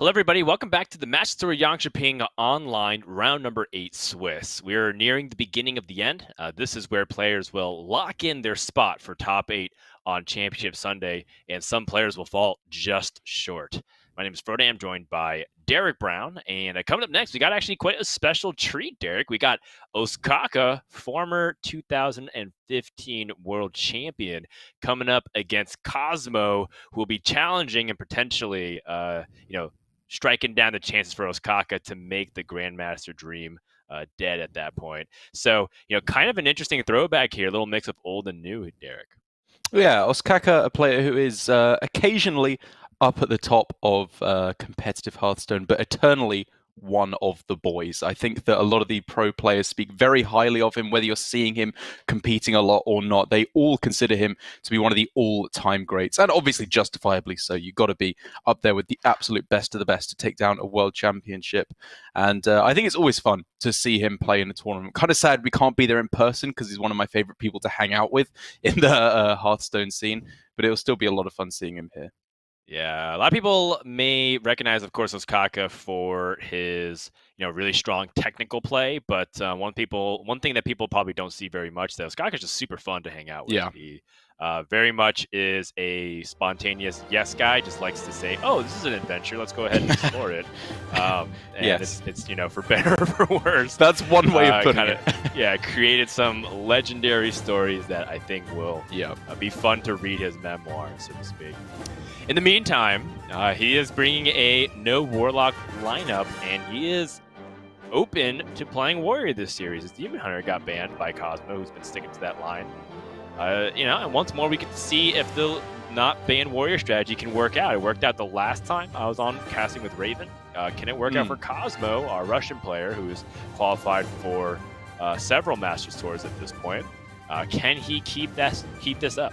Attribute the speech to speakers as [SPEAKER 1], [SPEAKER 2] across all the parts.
[SPEAKER 1] Hello, everybody. Welcome back to the Match Story Jönköping online round number 8 Swiss. We're nearing the beginning of the end. This is where players will lock in their spot for top 8 on Championship Sunday, and some players will fall just short. My name is Frode. I'm joined by Derek Brown, and coming up next, we got actually quite a special treat, Derek. We got Osaka, former 2015 world champion, coming up against Cosmo, who will be challenging and potentially, striking down the chances for Osaka to make the Grandmaster dream dead at that point. So, kind of an interesting throwback here, a little mix of old and new, Derek.
[SPEAKER 2] Yeah, Osaka, a player who is occasionally up at the top of competitive Hearthstone, but eternally one of the boys. I think that a lot of the pro players speak very highly of him, whether you're seeing him competing a lot or not. They all consider him to be one of the all-time greats, and obviously justifiably so. You've got to be up there with the absolute best of the best to take down a world championship. And I think it's always fun to see him play in a tournament. Kind of sad we can't be there in person because he's one of my favorite people to hang out with in the Hearthstone scene, but it'll still be a lot of fun seeing him here.
[SPEAKER 1] Yeah, a lot of people may recognize, of course, Osaka for his, really strong technical play. But one thing that people probably don't see very much, that Osaka is just super fun to hang out with.
[SPEAKER 2] Yeah.
[SPEAKER 1] He very much is a spontaneous yes guy. Just likes to say, "Oh, this is an adventure. Let's go ahead and explore it." And
[SPEAKER 2] yes,
[SPEAKER 1] it's for better or for worse.
[SPEAKER 2] That's one way of putting it.
[SPEAKER 1] Yeah, created some legendary stories that I think will be fun to read his memoirs, so to speak. In the meantime, he is bringing a no Warlock lineup, and he is open to playing Warrior this series. His Demon Hunter got banned by Cosmo, who's been sticking to that line. And once more, we get to see if the not ban Warrior strategy can work out. It worked out the last time I was on casting with Raven. Can it work out for Cosmo, our Russian player, who's qualified for several Masters Tours at this point? Can he keep this up?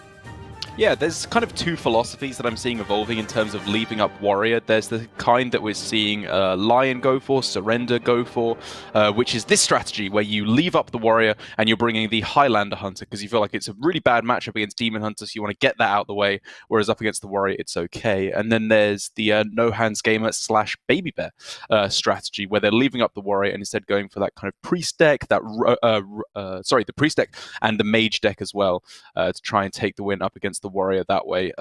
[SPEAKER 2] Yeah, there's kind of two philosophies that I'm seeing evolving in terms of leaving up Warrior. There's the kind that we're seeing Lion go for, Surrender go for, which is this strategy where you leave up the Warrior and you're bringing the Highlander Hunter because you feel like it's a really bad matchup against Demon Hunter, so you want to get that out of the way, whereas up against the Warrior, it's okay. And then there's the No Hands Gamer / Baby Bear strategy where they're leaving up the Warrior and instead going for that kind of Priest deck, the Priest deck and the Mage deck as well to try and take the win up against the Warrior that way.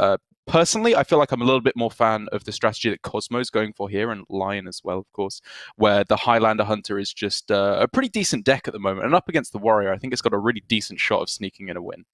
[SPEAKER 2] Personally, I feel like I'm a little bit more fan of the strategy that Cosmo's going for here, and Lion as well, of course, where the Highlander Hunter is just a pretty decent deck at the moment, and up against the Warrior, I think it's got a really decent shot of sneaking in a win.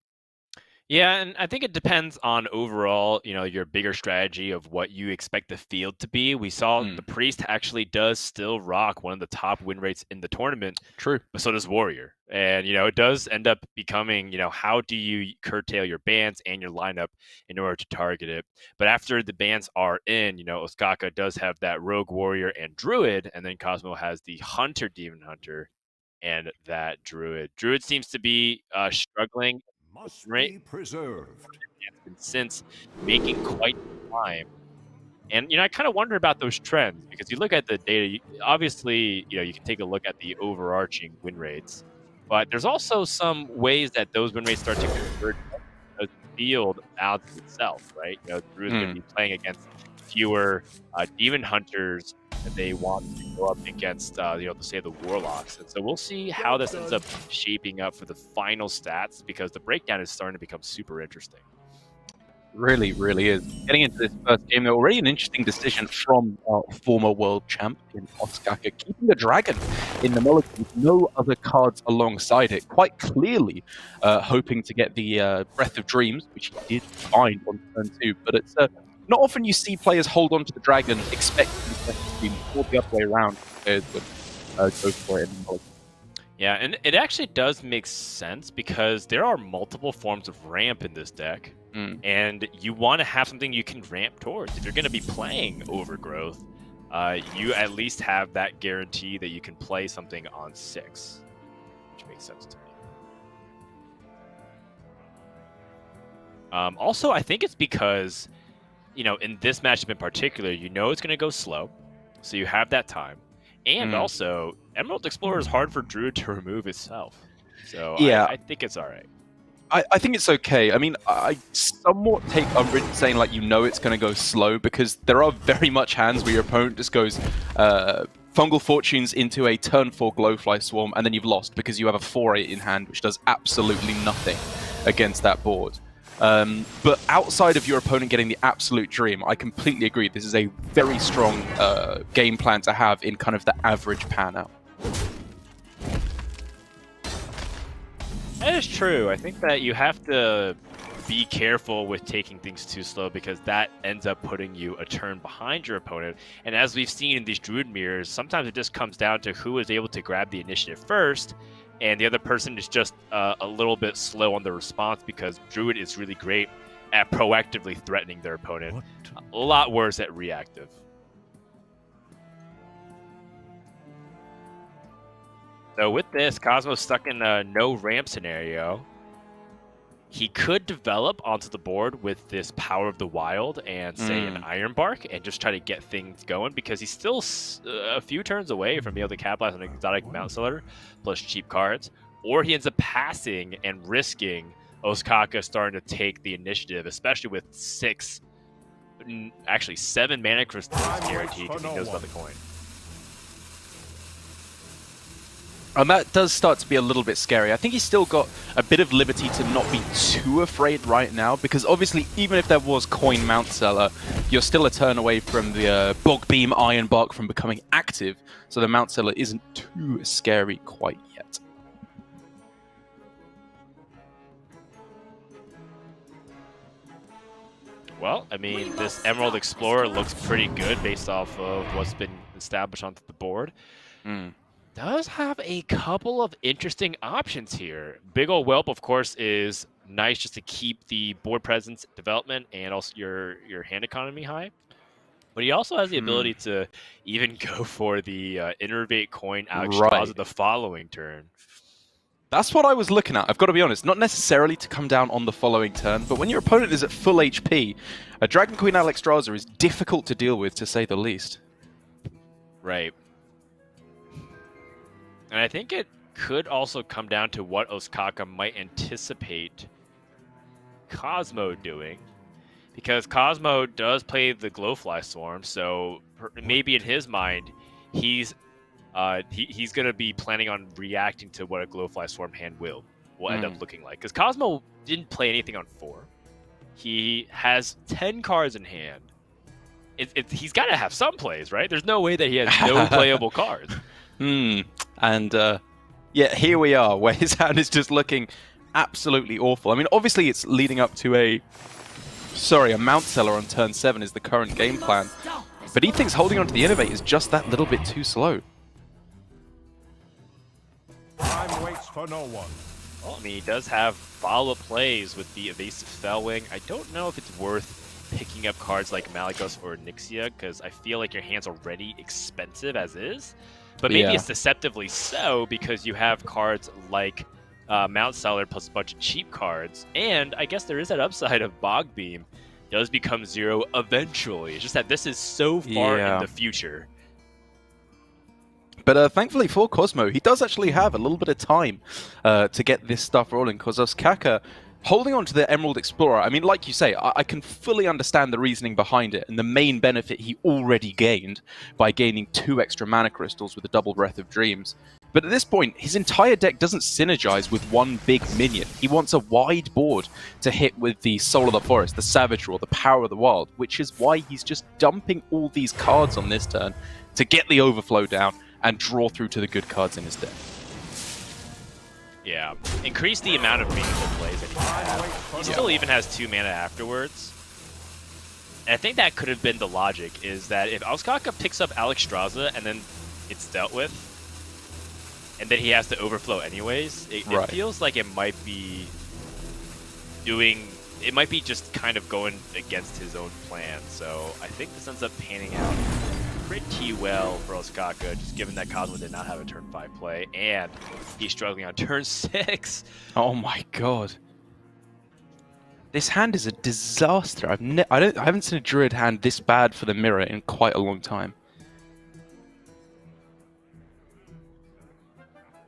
[SPEAKER 1] Yeah, and I think it depends on overall, your bigger strategy of what you expect the field to be. We saw the Priest actually does still rock one of the top win rates in the tournament.
[SPEAKER 2] True.
[SPEAKER 1] But so does Warrior. And, it does end up becoming, how do you curtail your bans and your lineup in order to target it? But after the bans are in, Osaka does have that Rogue Warrior and Druid, and then Cosmo has the Hunter Demon Hunter and that Druid. Druid seems to be struggling.
[SPEAKER 3] Must be preserved.
[SPEAKER 1] Since making quite the climb. And, I kind of wonder about those trends because you look at the data, obviously, you can take a look at the overarching win rates, but there's also some ways that those win rates start to convert the field out itself, right? Drew's going to be playing against fewer Demon Hunters and they want to go up against, say the Warlocks. And so we'll see how this ends up shaping up for the final stats because the breakdown is starting to become super interesting.
[SPEAKER 2] Really, really is. Getting into this first game, though, already an interesting decision from our former world champion, Osaka, keeping the Dragon in the Mulligan with no other cards alongside it, quite clearly hoping to get the Breath of Dreams, which he did find on turn 2, but it's not often you see players hold on to the Dragon expecting the Breath of Dreams or the other way around players would go for it in the Mulligan.
[SPEAKER 1] Yeah, and it actually does make sense because there are multiple forms of ramp in this deck. And you want to have something you can ramp towards. If you're going to be playing Overgrowth, you at least have that guarantee that you can play something on 6, which makes sense to me. Also, I think it's because, in this matchup in particular, it's going to go slow, so you have that time. And also, Emerald Explorer is hard for Druid to remove itself. So yeah. I think it's all right.
[SPEAKER 2] I think it's okay. I mean, I somewhat take umbrage saying like it's going to go slow, because there are very much hands where your opponent just goes Fungal Fortunes into a turn 4 Glowfly Swarm, and then you've lost because you have a 4/8 in hand, which does absolutely nothing against that board. But outside of your opponent getting the absolute dream, I completely agree. This is a very strong game plan to have in kind of the average pan out.
[SPEAKER 1] That is true. I think that you have to be careful with taking things too slow, because that ends up putting you a turn behind your opponent. And as we've seen in these Druid mirrors, sometimes it just comes down to who is able to grab the initiative first, and the other person is just a little bit slow on the response, because Druid is really great at proactively threatening their opponent. A lot worse at reactive. So with this, Cosmo's stuck in a no ramp scenario. He could develop onto the board with this Power of the Wild and, say, an Iron Bark, and just try to get things going, because he's still a few turns away from being able to capitalize on an exotic Mount Seller plus cheap cards. Or he ends up passing and risking Ostkaka starting to take the initiative, especially with 7 mana crystals guaranteed, because he knows about the coin.
[SPEAKER 2] And that does start to be a little bit scary. I think he's still got a bit of liberty to not be too afraid right now, because obviously, even if there was coin Mount Seller, you're still a turn away from the Bog Beam Iron Bark from becoming active, so the Mount Seller isn't too scary quite yet.
[SPEAKER 1] Well, I mean, this Emerald Explorer looks pretty good based off of what's been established onto the board. Does have a couple of interesting options here. Big ol' Whelp, of course, is nice just to keep the board presence development and also your hand economy high. But he also has the ability to even go for the Innervate coin Alexstrasza the following turn.
[SPEAKER 2] That's what I was looking at, I've got to be honest. Not necessarily to come down on the following turn, but when your opponent is at full HP, a Dragon Queen Alexstrasza is difficult to deal with, to say the least.
[SPEAKER 1] Right. And I think it could also come down to what Ostkaka might anticipate Cosmo doing, because Cosmo does play the Glowfly Swarm, so maybe in his mind, he's going to be planning on reacting to what a Glowfly Swarm hand will end up looking like. Because Cosmo didn't play anything on 4. He has 10 cards in hand. He's got to have some plays, right? There's no way that he has no playable cards.
[SPEAKER 2] And yeah, here we are, where his hand is just looking absolutely awful. I mean, obviously it's leading up to a Mount Seller on turn 7 is the current game plan. But he thinks holding on to the Innervate is just that little bit too slow.
[SPEAKER 3] Time waits for no one.
[SPEAKER 1] Well, I mean, he does have follow-up plays with the Evasive Fellwing. I don't know if it's worth picking up cards like Malygos or Nixia, because I feel like your hand's already expensive as is. But maybe it's deceptively so, because you have cards like Mount Seller plus a bunch of cheap cards. And I guess there is that upside of Bog Beam does become 0 eventually. It's just that this is so far in the future.
[SPEAKER 2] But thankfully for Cosmo, he does actually have a little bit of time to get this stuff rolling, because Ostkaka holding on to the Emerald Explorer, I mean, like you say, I can fully understand the reasoning behind it, and the main benefit he already gained by gaining 2 extra mana crystals with a double Breath of Dreams. But at this point, his entire deck doesn't synergize with one big minion. He wants a wide board to hit with the Soul of the Forest, the Savage Roar, the Power of the Wild, which is why he's just dumping all these cards on this turn to get the overflow down and draw through to the good cards in his deck.
[SPEAKER 1] Yeah, increase the amount of meaningful plays that he can have. He still even has 2 mana afterwards. And I think that could have been the logic, is that if Ostkaka picks up Alexstrasza and then it's dealt with, and then he has to overflow anyways, it feels like it might be just kind of going against his own plan. So I think this ends up panning out pretty well for Ostkaka, just given that Cosmo did not have a turn 5 play, and he's struggling on turn 6.
[SPEAKER 2] Oh my god. This hand is a disaster. I haven't seen a Druid hand this bad for the mirror in quite a long time.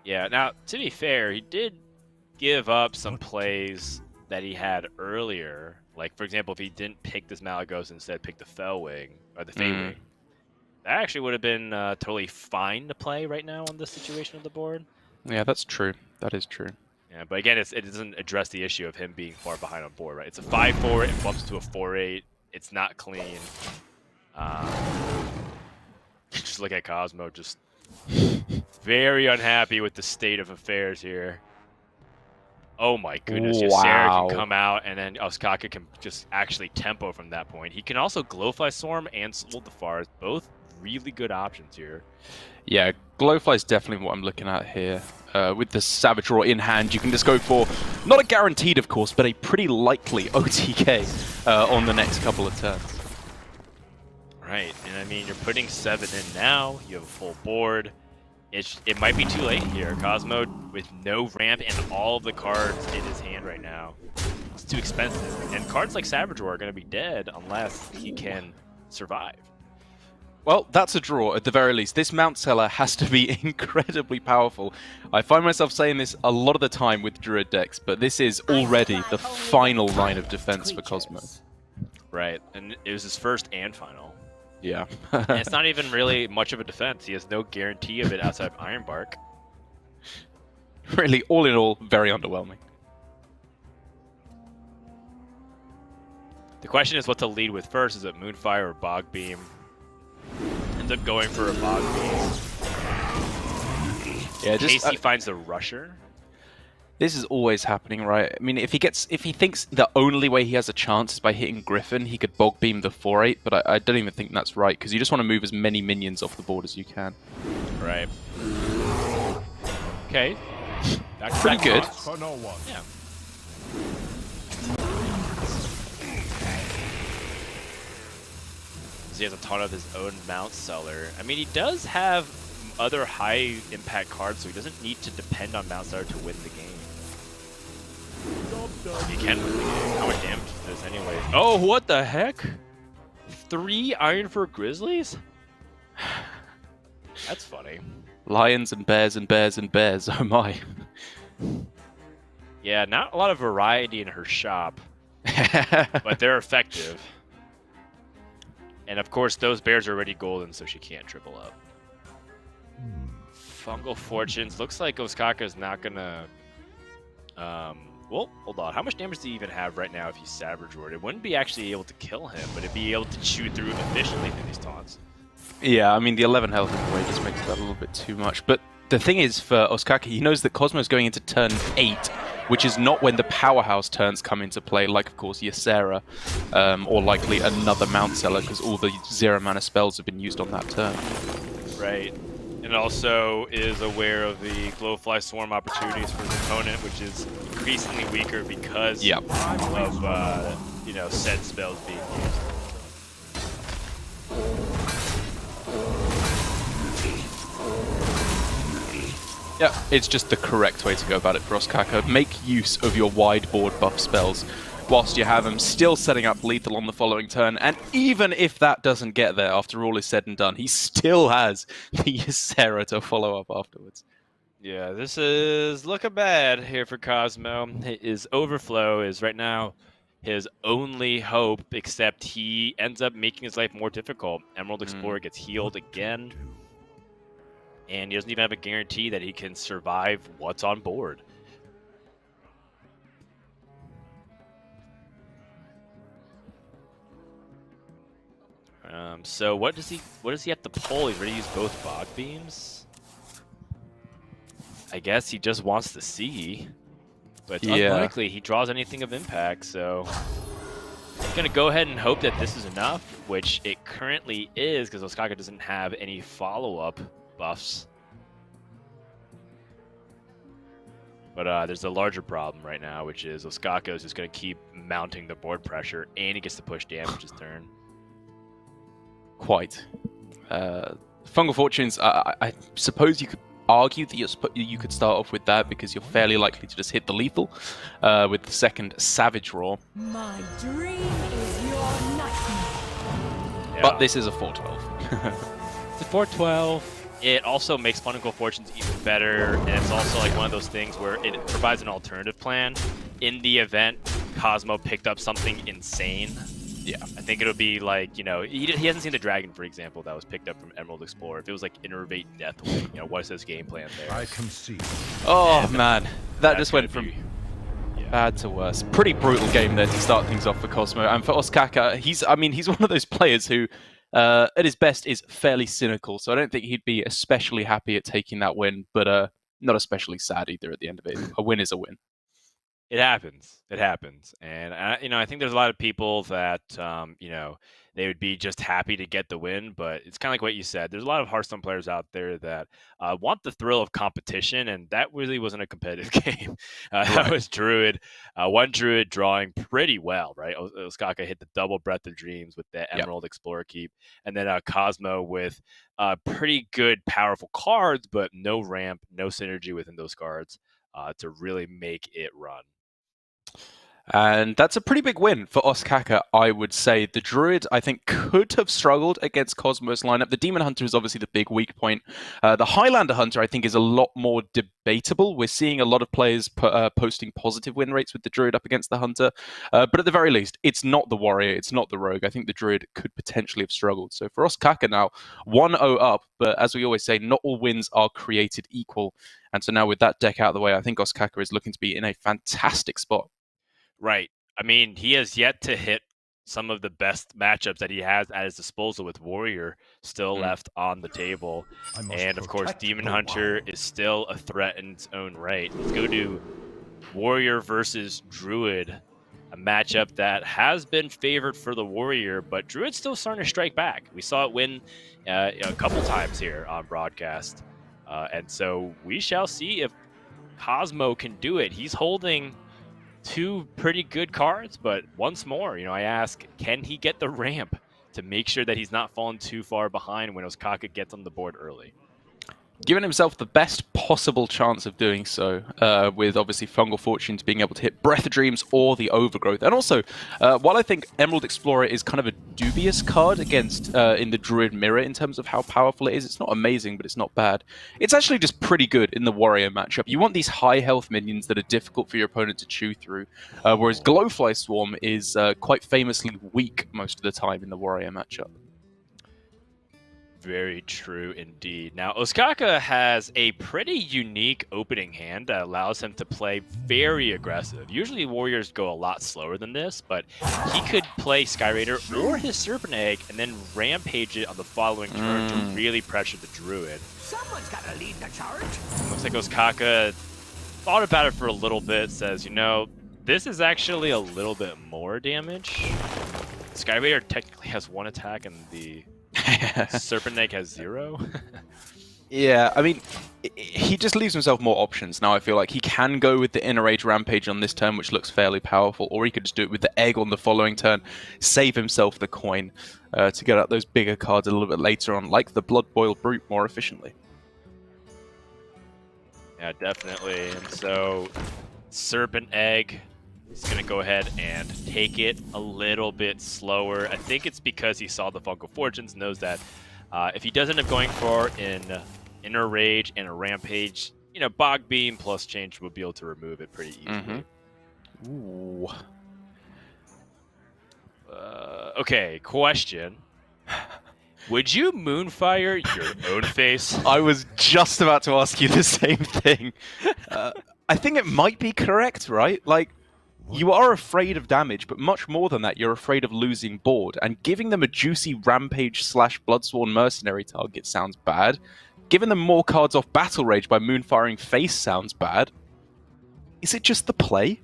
[SPEAKER 1] Yeah, now, to be fair, he did give up some plays that he had earlier. Like, for example, if he didn't pick this Malagos, instead picked the Fell Wing, or the Fey Wing, that actually would have been totally fine to play right now on this situation of the board.
[SPEAKER 2] Yeah, that's true. That is true.
[SPEAKER 1] Yeah, but again, it doesn't address the issue of him being far behind on board, right? It's a 5-4, it bumps to a 4-8. It's not clean. Just look at Cosmo, just very unhappy with the state of affairs here. Oh my goodness, Ysera can come out, and then Ostkaka can just actually tempo from that point. He can also Glowfly Swarm and Soldafar, both really good options here.
[SPEAKER 2] Yeah, Glowfly is definitely what I'm looking at here. With the Savage Roar in hand, you can just go for, not a guaranteed of course, but a pretty likely OTK on the next couple of turns.
[SPEAKER 1] Right, and I mean, you're putting 7 in now, you have a full board. It might be too late here. Cosmo with no ramp and all of the cards in his hand right now. It's too expensive. And cards like Savage Roar are going to be dead unless he can survive.
[SPEAKER 2] Well, that's a draw at the very least. This Mount Seller has to be incredibly powerful. I find myself saying this a lot of the time with Druid decks, but this is already the final line of defense for Cosmo.
[SPEAKER 1] Right, and it was his first and final.
[SPEAKER 2] Yeah.
[SPEAKER 1] And it's not even really much of a defense. He has no guarantee of it outside of Ironbark.
[SPEAKER 2] Really, all in all, very underwhelming.
[SPEAKER 1] The question is what to lead with first. Is it Moonfire or Bog Beam? Ends up going for a Bog Beam.
[SPEAKER 2] Yeah,
[SPEAKER 1] In case he finds the Rusher.
[SPEAKER 2] This is always happening, right? I mean, if he thinks the only way he has a chance is by hitting Griffin, he could Bog Beam the 4-8, but I don't even think that's right, because you just want to move as many minions off the board as you can.
[SPEAKER 1] Right. Okay. That's
[SPEAKER 2] pretty good.
[SPEAKER 3] For no one.
[SPEAKER 1] Yeah. He has a ton of his own Mount Seller. I mean, he does have other high impact cards, so he doesn't need to depend on Mount Seller to win the game. He can win the game. How much damage is this anyway? Oh, what the heck? 3 Ironfur Grizzlies? That's funny.
[SPEAKER 2] Lions and bears and bears and bears, oh my.
[SPEAKER 1] Yeah, not a lot of variety in her shop, but they're effective. And of course, those bears are already golden, so she can't triple up. Fungal Fortunes. Looks like Ostkaka's not gonna... well, hold on. How much damage does he even have right now if he's Savage Roared? It wouldn't be actually able to kill him, but it'd be able to chew through efficiently through these taunts.
[SPEAKER 2] Yeah, I mean, the 11 health in the way just makes that a little bit too much. But the thing is, for Ostkaka, he knows that Cosmo's going into turn 8, which is not when the powerhouse turns come into play, like, of course, Ysera, or likely another Mount Seller, because all the 0 mana spells have been used on that turn.
[SPEAKER 1] Right. And also is aware of the Glowfly Swarm opportunities for his opponent, which is increasingly weaker because of, said spells being used.
[SPEAKER 2] Yeah, it's just the correct way to go about it for Ostkaka. Make use of your wide board buff spells whilst you have them, still setting up lethal on the following turn, and even if that doesn't get there after all is said and done, he still has the Ysera to follow up afterwards.
[SPEAKER 1] Yeah, this is looking bad here for Cosmo. His Overflow is right now his only hope, except he ends up making his life more difficult. Emerald Explorer gets healed again, and he doesn't even have a guarantee that he can survive what's on board. So what does he have to pull? He's ready to use both Bog Beams. I guess he just wants to see, but it's unlikely he draws anything of impact. So he's gonna go ahead and hope that this is enough, which it currently is, because Ostkaka doesn't have any follow-up buffs. But there's a larger problem right now, which is Ostkaka is just gonna keep mounting the board pressure, and he gets to push damage his turn.
[SPEAKER 2] Quite. Fungal Fortunes, I suppose you could argue that you could start off with that because you're fairly likely to just hit the lethal with the second Savage Roar.
[SPEAKER 4] My dream is your nightmare.
[SPEAKER 1] Yeah.
[SPEAKER 2] But this is a 4-12.
[SPEAKER 1] It's a 4-12. It also makes Fundamental Fortunes even better, and it's also like one of those things where it provides an alternative plan. In the event Cosmo picked up something insane,
[SPEAKER 2] Yeah.
[SPEAKER 1] I think it'll be like, you know, he hasn't seen the dragon, for example, that was picked up from Emerald Explorer. If it was like Innervate Deathwing, you know, what's his game plan there?
[SPEAKER 3] I concede.
[SPEAKER 2] Oh,
[SPEAKER 1] And
[SPEAKER 2] man. That
[SPEAKER 1] that's
[SPEAKER 2] just
[SPEAKER 1] gonna
[SPEAKER 2] went from
[SPEAKER 1] be- yeah.
[SPEAKER 2] bad to worse. Pretty brutal game there to start things off for Cosmo. And for Ostkaka, he's one of those players who, at his best, is fairly cynical. So I don't think he'd be especially happy at taking that win, but not especially sad either at the end of it. A win is a win.
[SPEAKER 1] It happens. It happens, and you know, I think there's a lot of people that you know, they would be just happy to get the win, but it's kind of like what you said. There's a lot of Hearthstone players out there that want the thrill of competition, and that really wasn't a competitive game. That was Druid, one Druid drawing pretty well, right? Ostkaka hit the double Breath of Dreams with the Emerald Explorer Keep, and then Cosmo with pretty good, powerful cards, but no ramp, no synergy within those cards to really make it run.
[SPEAKER 2] And that's a pretty big win for Ostkaka, I would say. The Druid, I think, could have struggled against Cosmo's lineup. The Demon Hunter is obviously the big weak point. The Highlander Hunter, I think, is a lot more debatable. We're seeing a lot of players posting positive win rates with the Druid up against the Hunter. But at the very least, it's not the Warrior, it's not the Rogue. I think the Druid could potentially have struggled. So for Ostkaka now, 1-0 up. But as we always say, not all wins are created equal. And so now with that deck out of the way, I think Ostkaka is looking to be in a fantastic spot.
[SPEAKER 1] Right. I mean, he has yet to hit some of the best matchups that he has at his disposal with Warrior still left on the table. And of course, Demon Hunter is still a threat in its own right. Let's go to Warrior versus Druid, a matchup that has been favored for the Warrior, but Druid's still starting to strike back. We saw it win a couple times here on broadcast. And so we shall see if Cosmo can do it. He's holding two pretty good cards, but once more, you know, I ask, can he get the ramp to make sure that he's not falling too far behind when Ostkaka gets on the board early?
[SPEAKER 2] Given himself the best possible chance of doing so, with obviously Fungal Fortunes being able to hit Breath of Dreams or the Overgrowth. And also, while I think Emerald Explorer is kind of a dubious card against in the Druid Mirror in terms of how powerful it is, it's not amazing, but it's not bad. It's actually just pretty good in the Warrior matchup. You want these high health minions that are difficult for your opponent to chew through, whereas Glowfly Swarm is quite famously weak most of the time in the Warrior matchup.
[SPEAKER 1] Very true indeed. Now, Ostkaka has a pretty unique opening hand that allows him to play very aggressive. Usually Warriors go a lot slower than this, but he could play Sky Raider or his Serpent Egg and then rampage it on the following turn to really pressure the Druid.
[SPEAKER 5] Someone's got to lead the charge.
[SPEAKER 1] Looks like Ostkaka thought about it for a little bit, says, you know, this is actually a little bit more damage. Sky Raider technically has one attack and the Serpent Egg has 0.
[SPEAKER 2] Yeah, I mean, he just leaves himself more options now. I feel like he can go with the Inner Rage Rampage on this turn, which looks fairly powerful, or he could just do it with the Egg on the following turn, save himself the coin to get out those bigger cards a little bit later on, like the Blood Boil Brute, more efficiently.
[SPEAKER 1] Yeah, definitely. And so, Serpent Egg is going to go ahead and take it a little bit slower. I think it's because he saw the Fungal Fortunes, knows that if he does end up going for an Inner Rage and a Rampage, you know, Bog Beam plus Change will be able to remove it pretty easily.
[SPEAKER 2] Ooh.
[SPEAKER 1] Okay, question. Would you Moonfire your own face?
[SPEAKER 2] I was just about to ask you the same thing. I think it might be correct, right? Like, you are afraid of damage, but much more than that, you're afraid of losing board. And giving them a juicy Rampage / Bloodsworn Mercenary target sounds bad. Giving them more cards off Battle Rage by Moonfiring Face sounds bad. Is it just the play?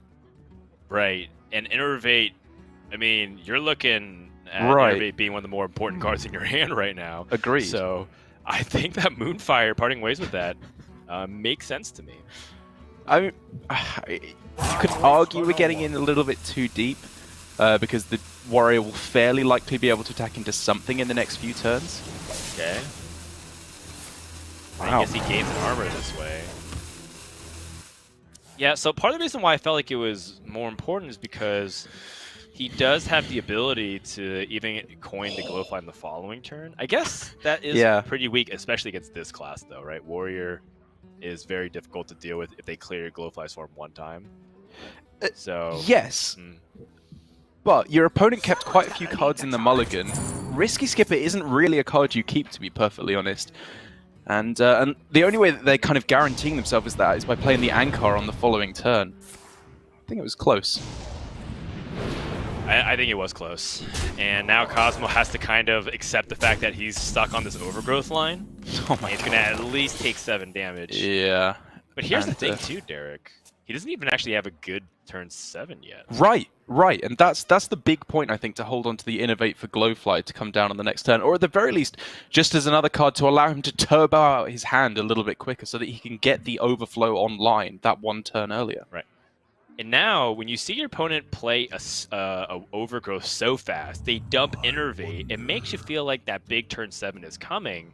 [SPEAKER 1] Right. And Innervate, I mean, you're looking at Innervate being one of the more important cards in your hand right now.
[SPEAKER 2] Agreed.
[SPEAKER 1] So I think that Moonfire, parting ways with that, makes sense to me.
[SPEAKER 2] I mean, you could argue we're getting in a little bit too deep, because the Warrior will fairly likely be able to attack into something in the next few turns.
[SPEAKER 1] Okay.
[SPEAKER 2] Wow.
[SPEAKER 1] I guess he gains an armor this way. Yeah, so part of the reason why I felt like it was more important is because He does have the ability to even coin the Glowfly in the following turn. I guess that is pretty weak, especially against this class, though, right? Warrior is very difficult to deal with if they clear your Glowfly Swarm one time. So
[SPEAKER 2] yes. But your opponent kept quite a few cards in the mulligan. Risky Skipper isn't really a card you keep, to be perfectly honest. And the only way that they're kind of guaranteeing themselves that is by playing the Ankar on the following turn. I think it was close.
[SPEAKER 1] I think it was close. And now Cosmo has to kind of accept the fact that he's stuck on this overgrowth line.
[SPEAKER 2] Oh my
[SPEAKER 1] He's going to at least take 7 damage.
[SPEAKER 2] Yeah.
[SPEAKER 1] But here's the thing too, Derek. He doesn't even actually have a good turn 7 yet.
[SPEAKER 2] Right. And that's the big point, I think, to hold on to the Innovate for Glowfly to come down on the next turn. Or at the very least, just as another card to allow him to turbo out his hand a little bit quicker so that he can get the overflow online that one turn earlier.
[SPEAKER 1] Right. And now, when you see your opponent play a overgrowth so fast, they dump Innervate. It makes you feel like that big turn 7 is coming.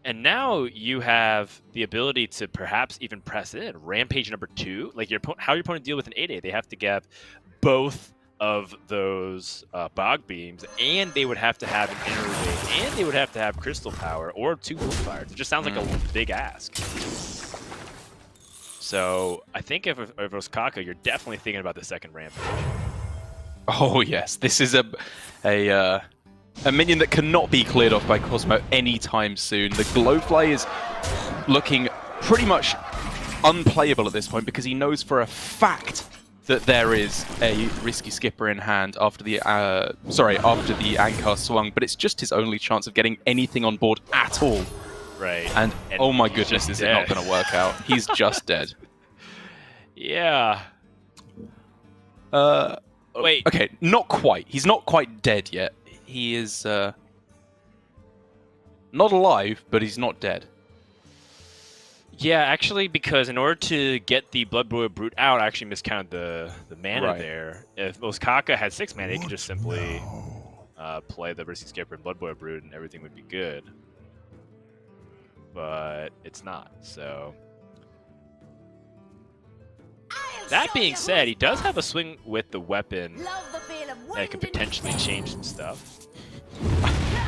[SPEAKER 1] And now you have the ability to perhaps even press in. Rampage number 2. Like how your opponent deal with an 8/8, they have to get both of those Bog Beams, and they would have to have an Innervate, and they would have to have Crystal Power, or 2 Wolfires. It just sounds like a big ask. So I think if it was Kaka, you're definitely thinking about the second Rampage.
[SPEAKER 2] Oh yes, this is a minion that cannot be cleared off by Cosmo anytime soon. The Glowfly is looking pretty much unplayable at this point because he knows for a fact that there is a Risky Skipper in hand after the Ankar swung, but it's just his only chance of getting anything on board at all.
[SPEAKER 1] Right.
[SPEAKER 2] And oh my goodness, is it not going to work out? He's just dead.
[SPEAKER 1] Yeah. Wait.
[SPEAKER 2] Okay, not quite. He's not quite dead yet. He is not alive, but he's not dead.
[SPEAKER 1] Yeah, actually, because in order to get the Bloodboil Brute out, I actually miscounted the mana there. If Oskaka had 6 mana, he could just simply play the Risky Skipper and Bloodboil Brute, and everything would be good. But it's not, so... That being said, he does have a swing with the weapon that could potentially change some stuff.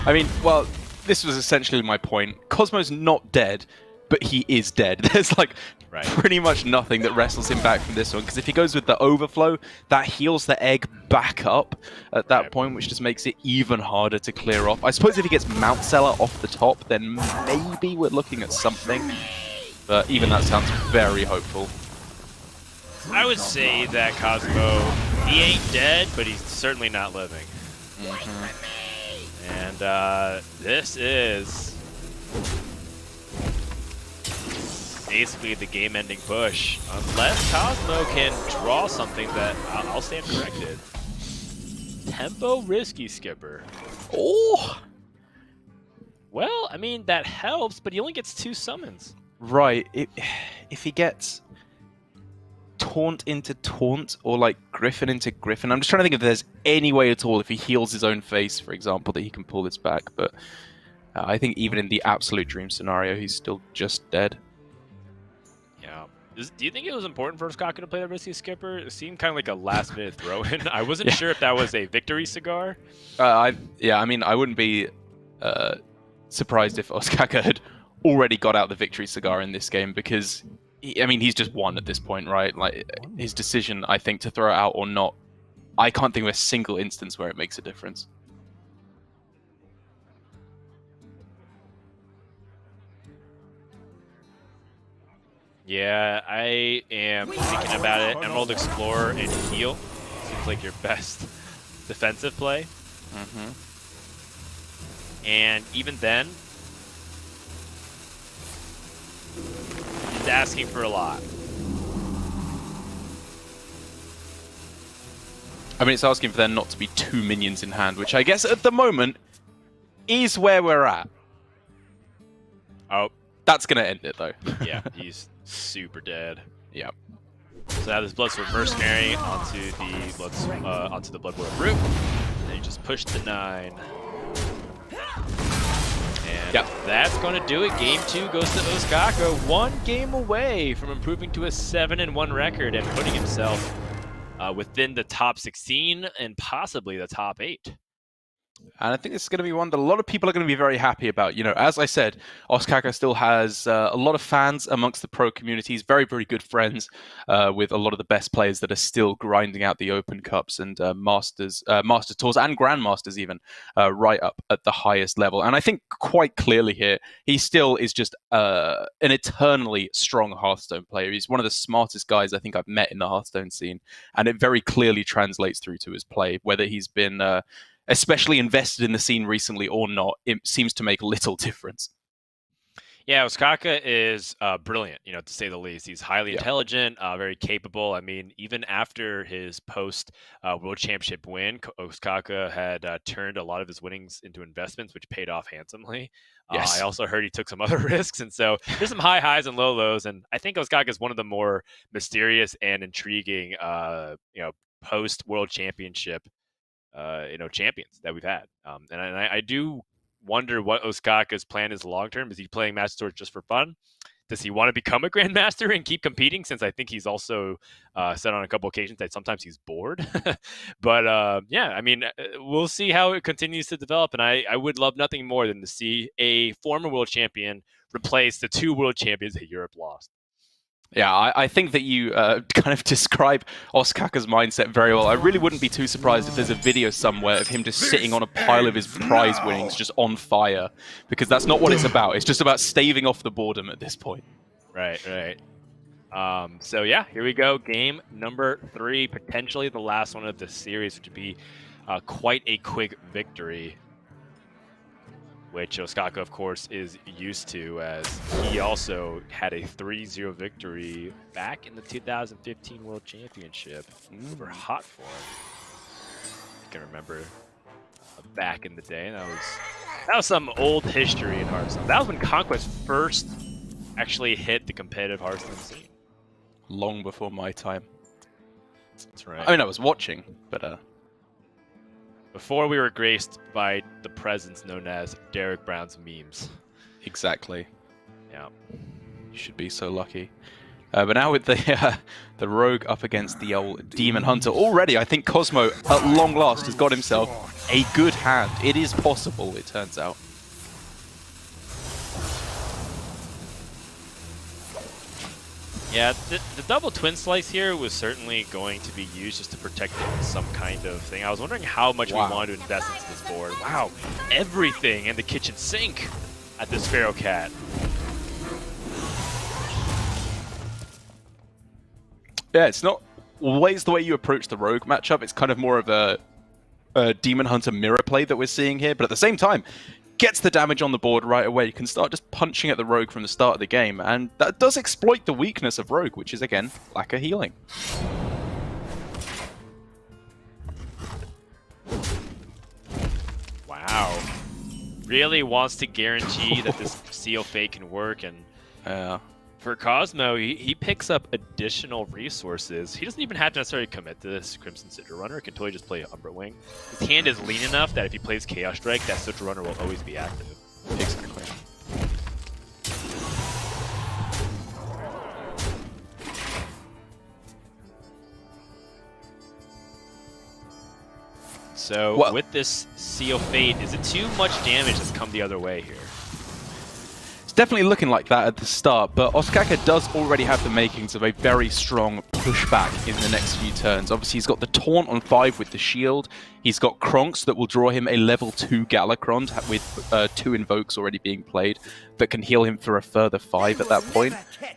[SPEAKER 2] I mean, well, this was essentially my point. Cosmo's not dead, but he is dead. There's like pretty much nothing that wrestles him back from this one, because if he goes with the overflow, that heals the egg back up at that point, which just makes it even harder to clear off. I suppose if he gets Mount Cellar off the top, then maybe we're looking at something, but even that sounds very hopeful.
[SPEAKER 1] I would say that Cosmo, he ain't dead, but he's certainly not living. And this is basically the game-ending push. Unless Cosmo can draw something that I'll stand corrected. Tempo Risky Skipper.
[SPEAKER 2] Oh!
[SPEAKER 1] Well, I mean, that helps, but he only gets 2 summons.
[SPEAKER 2] Right. If he gets Taunt into Taunt, or like Griffin into Griffin, I'm just trying to think if there's any way at all, if he heals his own face, for example, that he can pull this back, but I think even in the absolute dream scenario, he's still just dead.
[SPEAKER 1] Yeah. Do you think it was important for Oskaka to play the Risky Skipper? It seemed kind of like a last-minute throw-in. I wasn't sure if that was a victory cigar.
[SPEAKER 2] I mean, I wouldn't be surprised if Oskaka had already got out the victory cigar in this game, because he's just won at this point, right? Like, his decision, I think, to throw it out or not, I can't think of a single instance where it makes a difference.
[SPEAKER 1] Yeah, I am thinking about it. Emerald Explorer and Heal seems like your best defensive play. And even then, he's asking for a lot.
[SPEAKER 2] I mean, it's asking for there not to be 2 minions in hand, which I guess at the moment is where we're at.
[SPEAKER 1] Oh.
[SPEAKER 2] That's going to end it, though.
[SPEAKER 1] Yeah, he's super dead.
[SPEAKER 2] Yep.
[SPEAKER 1] So now this Bloodsword Mercenary onto the Bloodboil Brute. And you just push the 9. And that's going to do it. Game 2 goes to Oskaka. 1 game away from improving to a 7-1 record and putting himself within the top 16 and possibly the top 8.
[SPEAKER 2] And I think it's going to be one that a lot of people are going to be very happy about. You know, as I said, Ostkaka still has a lot of fans amongst the pro communities, very, very good friends with a lot of the best players that are still grinding out the Open Cups and Masters Tours and Grandmasters even right up at the highest level. And I think quite clearly here, he still is just an eternally strong Hearthstone player. He's one of the smartest guys I think I've met in the Hearthstone scene. And it very clearly translates through to his play, whether he's been especially invested in the scene recently or not. It seems to make little difference.
[SPEAKER 1] Yeah, Ostkaka is brilliant, to say the least. He's highly intelligent, very capable. I mean, even after his post-World Championship win, Ostkaka had turned a lot of his winnings into investments, which paid off handsomely.
[SPEAKER 2] Yes.
[SPEAKER 1] I also heard he took some other risks, and so there's some high highs and low lows, and I think Ostkaka is one of the more mysterious and intriguing, post-World Championship champions that we've had. And I do wonder what Ostkaka's plan is long term. Is he playing Master Tours just for fun? Does he want to become a Grandmaster and keep competing? Since I think he's also said on a couple occasions that sometimes he's bored. But we'll see how it continues to develop. And I would love nothing more than to see a former world champion replace the 2 world champions that Europe lost.
[SPEAKER 2] Yeah, I think that you kind of describe Ostkaka's mindset very well. I really wouldn't be too surprised if there's a video somewhere of him just sitting on a pile of his prize winnings just on fire, because that's not what it's about. It's just about staving off the boredom at this point.
[SPEAKER 1] Right. So yeah, here we go. Game number 3, potentially the last one of the series, which would be quite a quick victory, which Ostkaka, of course, is used to, as he also had a 3-0 victory back in the 2015 World Championship over Hot Form. I can remember back in the day. That was some old history in Hearthstone. That was when Conquest first actually hit the competitive Hearthstone scene.
[SPEAKER 2] Long before my time.
[SPEAKER 1] That's right.
[SPEAKER 2] I mean, I was watching, but
[SPEAKER 1] before we were graced by the presence known as Derek Brown's memes.
[SPEAKER 2] Exactly.
[SPEAKER 1] Yeah.
[SPEAKER 2] You should be so lucky. But now with the Rogue up against the old Demon Hunter, already I think Cosmo, at long last, has got himself a good hand. It is possible, it turns out.
[SPEAKER 1] Yeah, the double twin slice here was certainly going to be used just to protect some kind of thing. I was wondering how much we wanted to invest into this board. Wow, everything in the kitchen sink at this Pharaoh Cat.
[SPEAKER 2] Yeah, it's not always the way you approach the Rogue matchup. It's kind of more of a Demon Hunter mirror play that we're seeing here, but at the same time, gets the damage on the board right away. You can start just punching at the Rogue from the start of the game, and that does exploit the weakness of Rogue, which is, again, lack of healing.
[SPEAKER 1] Wow. Really wants to guarantee that this Seal Fate can work, and for Cosmo, he picks up additional resources. He doesn't even have to necessarily commit to this Crimson Sigil Runner. He can totally just play Umbra Wing. His hand is lean enough that if he plays Chaos Strike, that Sigil Runner will always be active.
[SPEAKER 2] Exactly.
[SPEAKER 1] So with this Seal Fate, is it too much damage that's come the other way here?
[SPEAKER 2] Definitely looking like that at the start, but Ostkaka does already have the makings of a very strong pushback in the next few turns. Obviously, he's got the Taunt on 5 with the shield. He's got Kronks that will draw him a level 2 Galakron with 2 invokes already being played that can heal him for a further 5 at that point.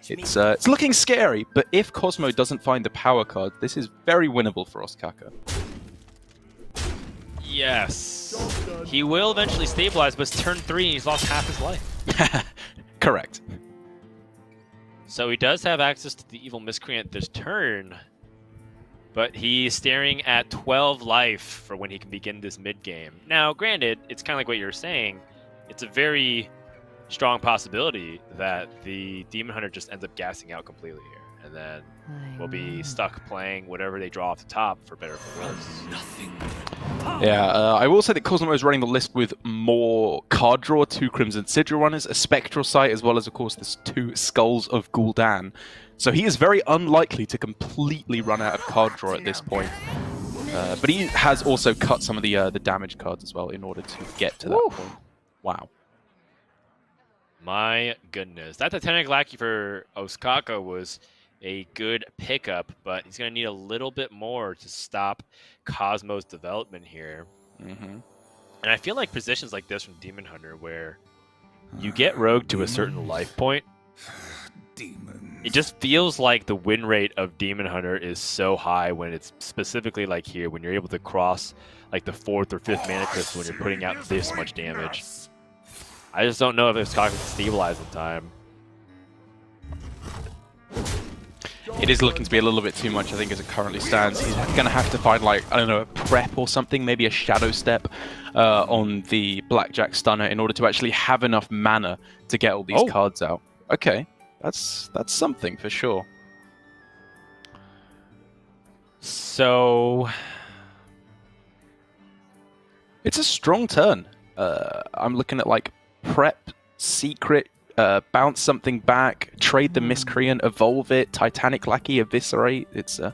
[SPEAKER 2] It's looking scary, but if Cosmo doesn't find the power card, this is very winnable for Ostkaka.
[SPEAKER 1] Yes. He will eventually stabilize, but it's turn 3 and he's lost half his life.
[SPEAKER 2] Correct.
[SPEAKER 1] So he does have access to the Evil Miscreant this turn, but he's staring at 12 life for when he can begin this mid-game. Now, granted, it's kind of like what you're saying. It's a very strong possibility that the Demon Hunter just ends up gassing out completely here, and then we'll be stuck playing whatever they draw off the top, for better or for worse.
[SPEAKER 2] Yeah, I will say that Cosmo is running the list with more card draw, 2 Crimson Sigil runners, a Spectral Sight, as well as, of course, there's 2 Skulls of Gul'dan. So he is very unlikely to completely run out of card draw at this point. But he has also cut some of the damage cards as well in order to get to that point. Wow.
[SPEAKER 1] My goodness. That Titanic Lackey for Osaka was a good pickup, but he's going to need a little bit more to stop Cosmo's development here. And I feel like positions like this from Demon Hunter, where you get Rogue to a certain life point, it just feels like the win rate of Demon Hunter is so high when it's specifically like here, when you're able to cross like the 4th or 5th mana crystal when you're putting out this much damage. I just don't know if Osaka can stabilize in time.
[SPEAKER 2] It is looking to be a little bit too much, I think, as it currently stands. He's going to have to find, like, I don't know, a prep or something, maybe a Shadow Step on the Blackjack Stunner in order to actually have enough mana to get all these cards out. Okay, that's something for sure.
[SPEAKER 1] So...
[SPEAKER 2] it's a strong turn. I'm looking at, like, prep, secret, bounce something back, trade the Miscreant, evolve it, Titanic Lackey, eviscerate. It's a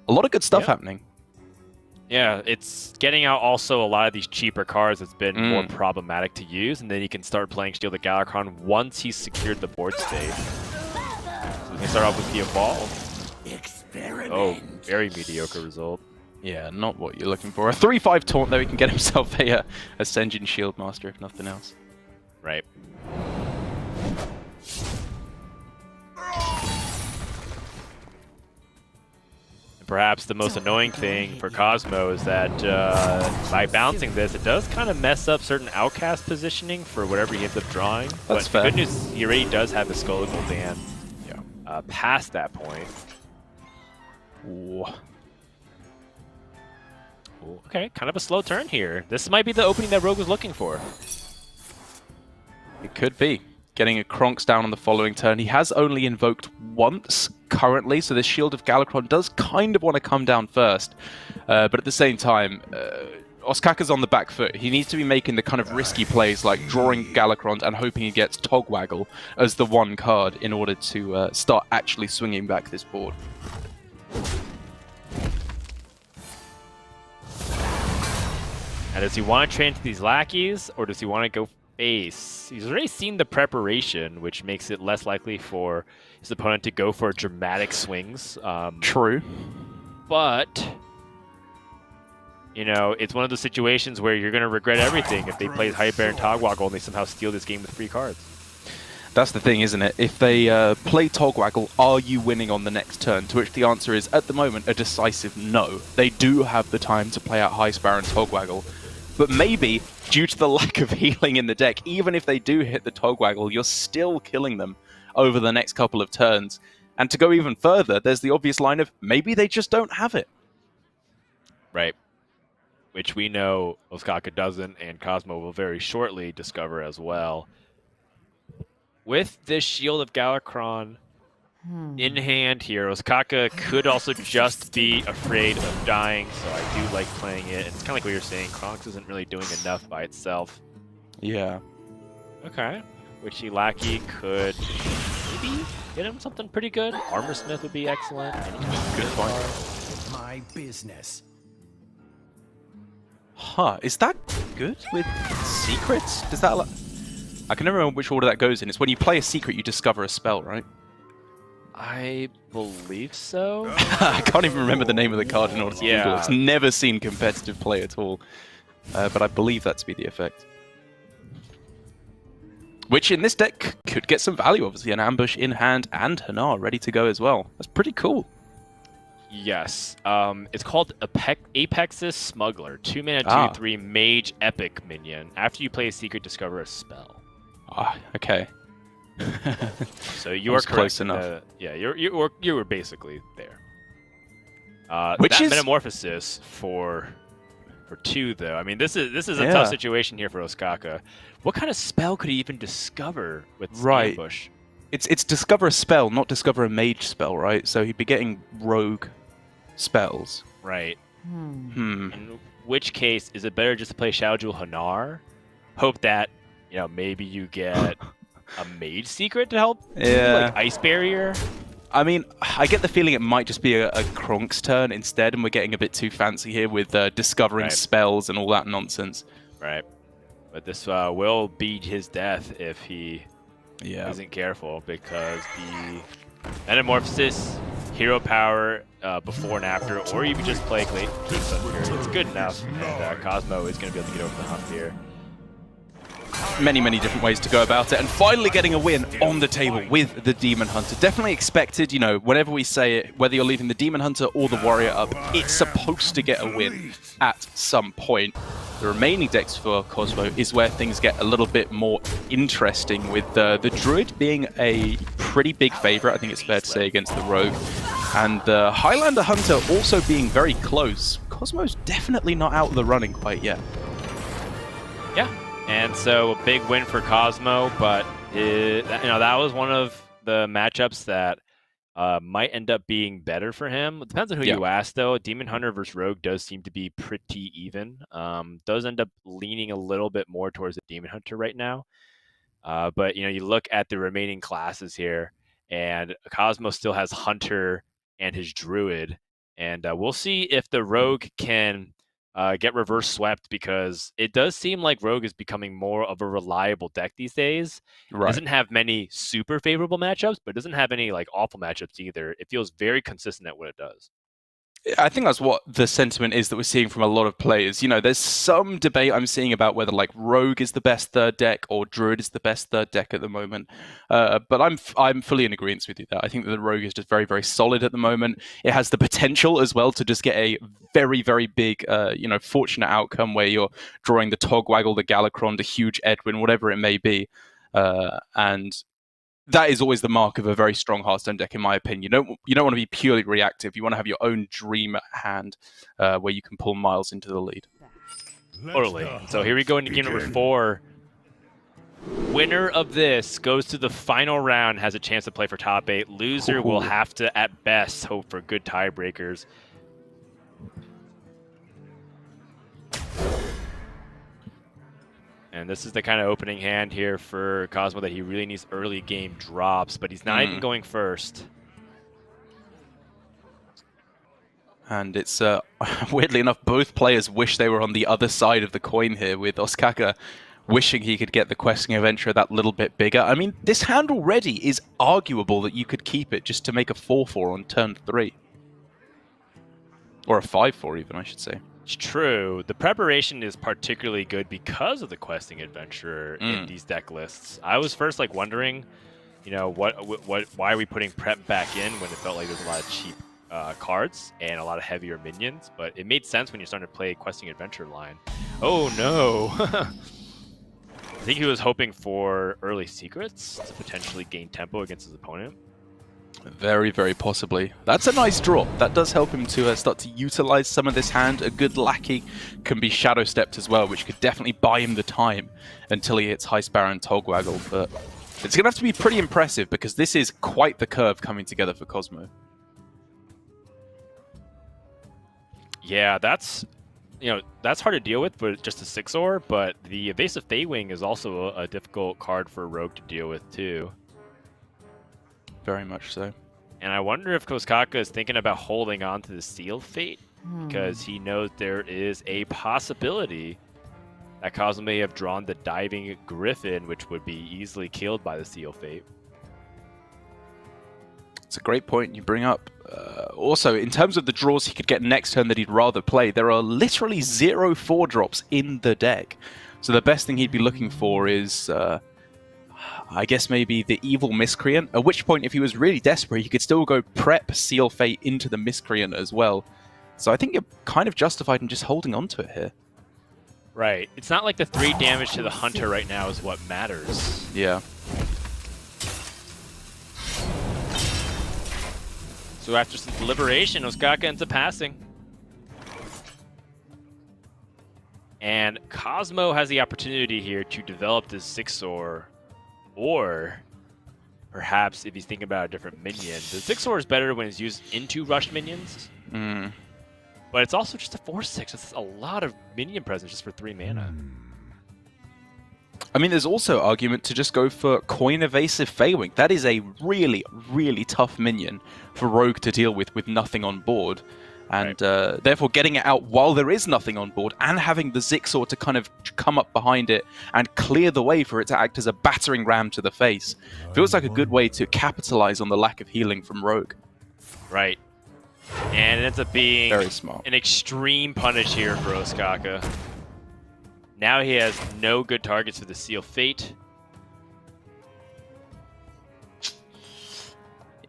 [SPEAKER 2] lot of good stuff happening.
[SPEAKER 1] Yeah, it's getting out also a lot of these cheaper cards that's been more problematic to use, and then you can start playing Shield of Galakrond once he's secured the board state. So we can start off with the Evolve. Oh, very mediocre result.
[SPEAKER 2] Yeah, not what you're looking for. A 3/5 taunt, though, he can get himself a Ascension Shield Master, if nothing else.
[SPEAKER 1] Right. And perhaps the most annoying thing for Cosmo is that by bouncing this, it does kind of mess up certain outcast positioning for whatever he ends up drawing.
[SPEAKER 2] That's
[SPEAKER 1] but
[SPEAKER 2] fair.
[SPEAKER 1] The good news, he already does have the Skull of Gul'dan past that point.
[SPEAKER 2] Ooh.
[SPEAKER 1] Okay, kind of a slow turn here. This might be the opening that Rogue was looking for.
[SPEAKER 2] It could be. Getting a Kronks down on the following turn. He has only invoked once currently, so the Shield of Galakrond does kind of want to come down first. But at the same time, Osaka's on the back foot. He needs to be making the kind of risky plays like drawing Galakrond and hoping he gets Togwaggle as the one card in order to start actually swinging back this board.
[SPEAKER 1] Now, does he want to train to these lackeys, or does he want to go face? He's already seen the preparation, which makes it less likely for his opponent to go for dramatic swings.
[SPEAKER 2] True.
[SPEAKER 1] But, you know, it's one of those situations where you're going to regret everything if they play Hype Bear and Togwaggle and they somehow steal this game with free cards.
[SPEAKER 2] That's the thing, isn't it? If they play Togwaggle, are you winning on the next turn? To which the answer is, at the moment, a decisive no. They do have the time to play out High Sparrow and Togwaggle. But maybe, due to the lack of healing in the deck, even if they do hit the Togwaggle, you're still killing them over the next couple of turns. And to go even further, there's the obvious line of, maybe they just don't have it.
[SPEAKER 1] Right. Which we know Osaka doesn't, and Cosmo will very shortly discover as well. With this Shield of Galakrond in hand here, Osaka could also just be afraid of dying, so I do like playing it. It's kind of like what you're saying, Kronks isn't really doing enough by itself.
[SPEAKER 2] Yeah.
[SPEAKER 1] Okay. Witchy Lackey could maybe get him something pretty good. Armor Smith would be excellent.
[SPEAKER 2] Good point.
[SPEAKER 5] My business.
[SPEAKER 2] Huh, is that good with secrets? Does that... I can never remember which order that goes in. It's when you play a secret, you discover a spell, right?
[SPEAKER 1] I believe so.
[SPEAKER 2] I can't even remember the name of the card in order to Google it. It's never seen competitive play at all. But I believe that to be the effect. Which in this deck could get some value, obviously. An Ambush in hand and Hanar ready to go as well. That's pretty cool.
[SPEAKER 1] Yes. It's called Apex's Smuggler. 2 mana, 2/3 mage epic minion. After you play a secret, discover a spell.
[SPEAKER 2] Ah, okay.
[SPEAKER 1] So you are correct.
[SPEAKER 2] Close enough.
[SPEAKER 1] Yeah, you were basically there.
[SPEAKER 2] Which
[SPEAKER 1] that
[SPEAKER 2] is
[SPEAKER 1] Metamorphosis for 2 though. I mean, this is a tough situation here for Osaka. What kind of spell could he even discover with Ambush?
[SPEAKER 2] It's discover a spell, not discover a mage spell, right? So he'd be getting rogue spells.
[SPEAKER 1] Right. In which case, is it better just to play Shadow Jewel Hanar? Hope that, maybe you get a Mage Secret to help?
[SPEAKER 2] Yeah.
[SPEAKER 1] Like Ice Barrier?
[SPEAKER 2] I mean, I get the feeling it might just be a Kronk's turn instead, and we're getting a bit too fancy here with discovering spells and all that nonsense.
[SPEAKER 1] Right. But this will be his death if he isn't careful, because the Metamorphosis, Hero Power before and after, or you can just play Cape Sunfury. It's good enough, and Cosmo is going to be able to get over the hump here.
[SPEAKER 2] Many different ways to go about it, and finally getting a win on the table with the Demon Hunter. Definitely expected, whenever we say it, whether you're leaving the Demon Hunter or the Warrior up, it's supposed to get a win at some point. The remaining decks for Cosmo is where things get a little bit more interesting, with the Druid being a pretty big favorite, I think it's fair to say, against the Rogue, and the Highlander Hunter also being very close. Cosmo's definitely not out of the running quite yet.
[SPEAKER 1] Yeah. And so a big win for Cosmo, but that was one of the matchups that might end up being better for him. It depends on who you ask, though. Demon Hunter versus Rogue does seem to be pretty even. Does end up leaning a little bit more towards the Demon Hunter right now. But you look at the remaining classes here, and Cosmo still has Hunter and his Druid, and we'll see if the Rogue can get reverse swept, because it does seem like Rogue is becoming more of a reliable deck these days. Right. It doesn't have many super favorable matchups, but it doesn't have any awful matchups either. It feels very consistent at what it does.
[SPEAKER 2] I think that's what the sentiment is that we're seeing from a lot of players. There's some debate I'm seeing about whether Rogue is the best third deck or Druid is the best third deck at the moment. But I'm fully in agreement with you there. I think that the Rogue is just very, very solid at the moment. It has the potential as well to just get a very, very big, fortunate outcome where you're drawing the Togwaggle, the Galakron, the huge Edwin, whatever it may be. And that is always the mark of a very strong Hearthstone deck, in my opinion. You don't want to be purely reactive. You want to have your own dream hand where you can pull Miles into the lead.
[SPEAKER 1] Totally. So here we go into game number 4. Winner of this goes to the final round, has a chance to play for top 8. Loser will have to, at best, hope for good tiebreakers. And this is the kind of opening hand here for Cosmo that he really needs early game drops, but he's not even going first.
[SPEAKER 2] And it's, weirdly enough, both players wish they were on the other side of the coin here, with Ostkaka wishing he could get the Questing Adventurer that little bit bigger. I mean, this hand already is arguable that you could keep it just to make a 4/4 on turn 3. Or a 5/4 even, I should say.
[SPEAKER 1] It's true. The preparation is particularly good because of the Questing Adventurer in these deck lists. I was first wondering, why are we putting prep back in when it felt like there's a lot of cheap cards and a lot of heavier minions? But it made sense when you're starting to play Questing Adventure line. Oh no! I think he was hoping for early secrets to potentially gain tempo against his opponent.
[SPEAKER 2] Very, very possibly. That's a nice draw. That does help him to start to utilize some of this hand. A good lackey can be shadow stepped as well, which could definitely buy him the time until he hits Heist Baron Togwaggle. But it's going to have to be pretty impressive, because this is quite the curve coming together for Cosmo.
[SPEAKER 1] Yeah, that's hard to deal with, but just a 6-or. But the Evasive Feywing is also a difficult card for Rogue to deal with too.
[SPEAKER 2] Very much so.
[SPEAKER 1] And I wonder if Koskaka is thinking about holding on to the Seal Fate, because he knows there is a possibility that Cosmo may have drawn the Diving Griffin, which would be easily killed by the Seal Fate.
[SPEAKER 2] It's a great point you bring up. Also, in terms of the draws he could get next turn that he'd rather play, there are literally 0 4-drops in the deck. So the best thing he'd be looking for is... I guess maybe the Evil Miscreant, at which point, if he was really desperate, he could still go prep Seal Fate into the Miscreant as well. So I think you're kind of justified in just holding on to it here.
[SPEAKER 1] Right. It's not like the 3 damage to the Hunter right now is what matters.
[SPEAKER 2] Yeah.
[SPEAKER 1] So after some deliberation, Ostkaka ends up passing. And Cosmo has the opportunity here to develop this 6-or. Or perhaps if he's thinking about a different minion. The 6-or is better when it's used into rushed minions. But it's also just a 4/6. It's a lot of minion presence just for 3 mana.
[SPEAKER 2] I mean, there's also argument to just go for Coin Evasive Feywing. That is a really, really tough minion for Rogue to deal with nothing on board. And therefore getting it out while there is nothing on board and having the Zixor to kind of come up behind it and clear the way for it to act as a battering ram to the face feels like a good way to capitalize on the lack of healing from Rogue.
[SPEAKER 1] Right. And it ends up being
[SPEAKER 2] Very smart.
[SPEAKER 1] an extreme punish here for Ostkaka. Now he has no good targets for the Seal Fate.